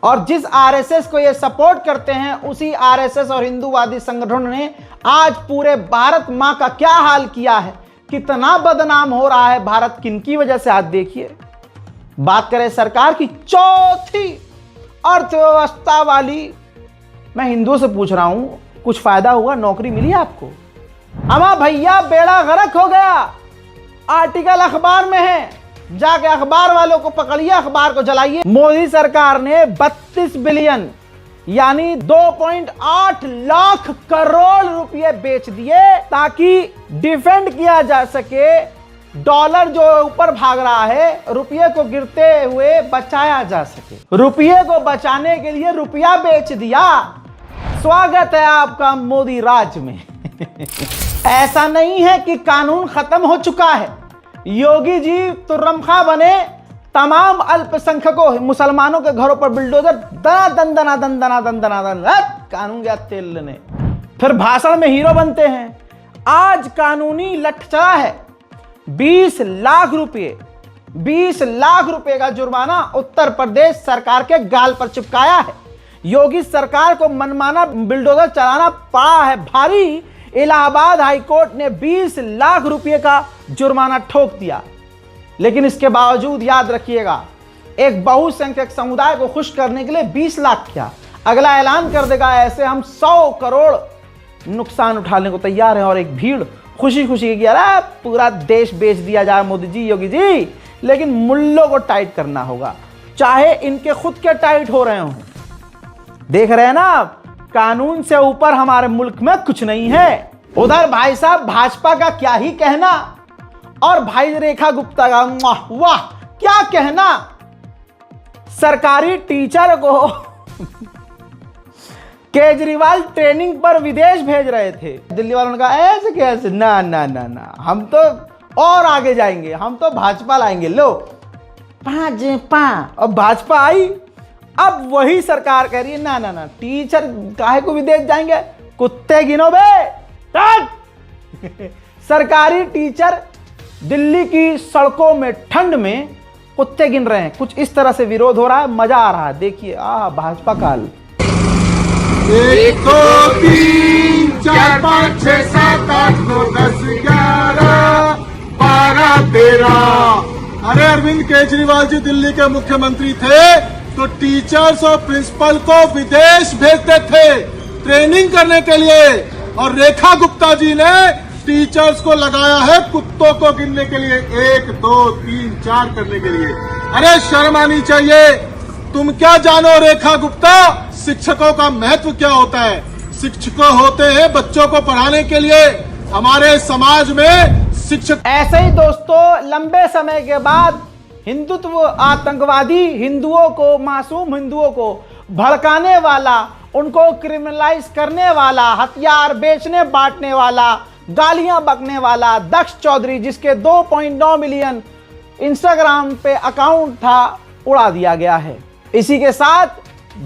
और जिस आरएसएस को ये सपोर्ट करते हैं, उसी आरएसएस और हिंदूवादी संगठनों ने आज पूरे भारत माँ का क्या हाल किया है। कितना बदनाम हो रहा है भारत, किनकी वजह से? आज देखिए। बात करें सरकार की चौथी अर्थव्यवस्था वाली, मैं हिंदुओं से पूछ रहा हूं, कुछ फायदा हुआ? नौकरी मिली आपको? अमा भैया, बेड़ा गर्क हो गया। आर्टिकल अखबार में है, जाके अखबार वालों को पकड़िए, अखबार को जलाइए। मोदी सरकार ने 32 बिलियन यानी 2.8 लाख करोड़ रुपए बेच दिए ताकि डिफेंड किया जा सके। डॉलर जो ऊपर भाग रहा है, रुपये को गिरते हुए बचाया जा सके। रुपये को बचाने के लिए रुपया बेच दिया। स्वागत है आपका मोदी राज में। ऐसा नहीं है कि कानून खत्म हो चुका है। योगी जी तुर्रमखा बने, तमाम अल्पसंख्यकों मुसलमानों के घरों पर बिल्डोजर दन कानून गया तेल लेने, फिर भाषण में हीरो बनते हैं। आज कानूनी लठचड़ा है। 20 लाख रुपए का जुर्माना उत्तर प्रदेश सरकार के गाल पर चिपकाया है। योगी सरकार को मनमाना बिल्डोजर चलाना पड़ा है भारी। इलाहाबाद हाईकोर्ट ने 20 लाख रुपए का जुर्माना ठोक दिया। लेकिन इसके बावजूद याद रखिएगा, एक बहुसंख्यक समुदाय को खुश करने के लिए 20 लाख क्या, अगला ऐलान कर देगा ऐसे हम 100 करोड़ नुकसान उठाने को तैयार हैं। और एक भीड़ खुशी खुशी की, अरे पूरा देश बेच दिया जाए मोदी जी, योगी जी। लेकिन मुल्लों को टाइट करना होगा, चाहे इनके खुद के टाइट हो रहे हों। देख रहे हैं ना आप, कानून से ऊपर हमारे मुल्क में कुछ नहीं है। उधर भाई साहब भाजपा का क्या ही कहना, और भाई रेखा गुप्ता का वाह क्या कहना। सरकारी टीचर को केजरीवाल ट्रेनिंग पर विदेश भेज रहे थे। दिल्ली वालों ने कहा ऐसे कैसे, ना ना ना ना, हम तो और आगे जाएंगे, हम तो भाजपा लाएंगे। लो भाजपा, और भाजपा आई। अब वही सरकार कह रही है ना ना ना, टीचर काहे को विदेश जाएंगे, कुत्ते गिनो बे। सरकारी टीचर दिल्ली की सड़कों में ठंड में कुत्ते गिन रहे हैं। कुछ इस तरह से विरोध हो रहा है, मजा आ रहा है। देखिए भाजपा काल 1 2 3 4 5 6 7 8 9 10 11 12 13। अरे अरविंद केजरीवाल जी दिल्ली के मुख्यमंत्री थे तो टीचर्स और प्रिंसिपल को विदेश भेजते थे ट्रेनिंग करने के लिए, और रेखा गुप्ता जी ने टीचर्स को लगाया है कुत्तों को गिनने के लिए, 1 2 3 4 करने के लिए। अरे शर्म आनी चाहिए। तुम क्या जानो रेखा गुप्ता, शिक्षकों का महत्व क्या होता है? शिक्षक होते हैं बच्चों को पढ़ाने के लिए। हमारे समाज में शिक्षक ऐसे ही दोस्तों, लंबे समय के बाद हिंदुत्व आतंकवादी हिंदुओं को, मासूम हिंदुओं को भड़काने वाला, उनको क्रिमिनलाइज करने वाला, हथियार बेचने बांटने वाला, गालियां बकने वाला दक्ष चौधरी, जिसके 2.9 मिलियन इंस्टाग्राम पे अकाउंट था, उड़ा दिया गया है। इसी के साथ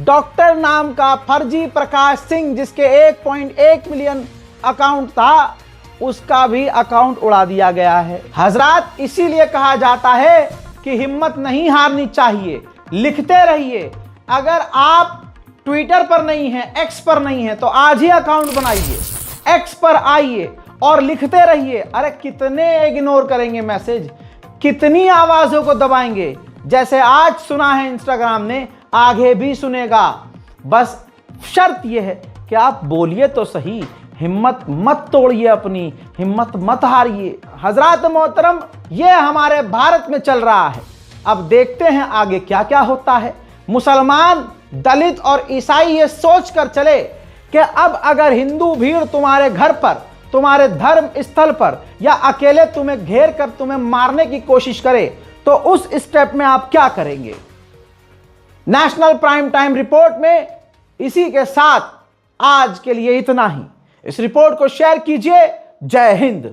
डॉक्टर नाम का फर्जी प्रकाश सिंह, जिसके 1.1 मिलियन अकाउंट था, उसका भी अकाउंट उड़ा दिया गया है। हजरात, इसीलिए कहा जाता है कि हिम्मत नहीं हारनी चाहिए, लिखते रहिए। अगर आप ट्विटर पर नहीं है, एक्स पर नहीं है, तो आज ही अकाउंट बनाइए, एक्स पर आइए और लिखते रहिए। अरे कितने इग्नोर करेंगे मैसेज, कितनी आवाजों को दबाएंगे। जैसे आज सुना है इंस्टाग्राम ने, आगे भी सुनेगा। बस शर्त यह है कि आप बोलिए तो सही, हिम्मत मत तोड़िए, अपनी हिम्मत मत हारिए। हजरात मोहतरम, ये हमारे भारत में चल रहा है। अब देखते हैं आगे क्या क्या होता है। मुसलमान, दलित और ईसाई ये सोच कर चले कि अब अगर हिंदू भीड़ तुम्हारे घर पर, तुम्हारे धर्म स्थल पर या अकेले तुम्हें घेर कर तुम्हें मारने की कोशिश करे तो उस स्टेप में आप क्या करेंगे। नेशनल प्राइम टाइम रिपोर्ट में इसी के साथ आज के लिए इतना ही। इस रिपोर्ट को शेयर कीजिए। जय हिंद।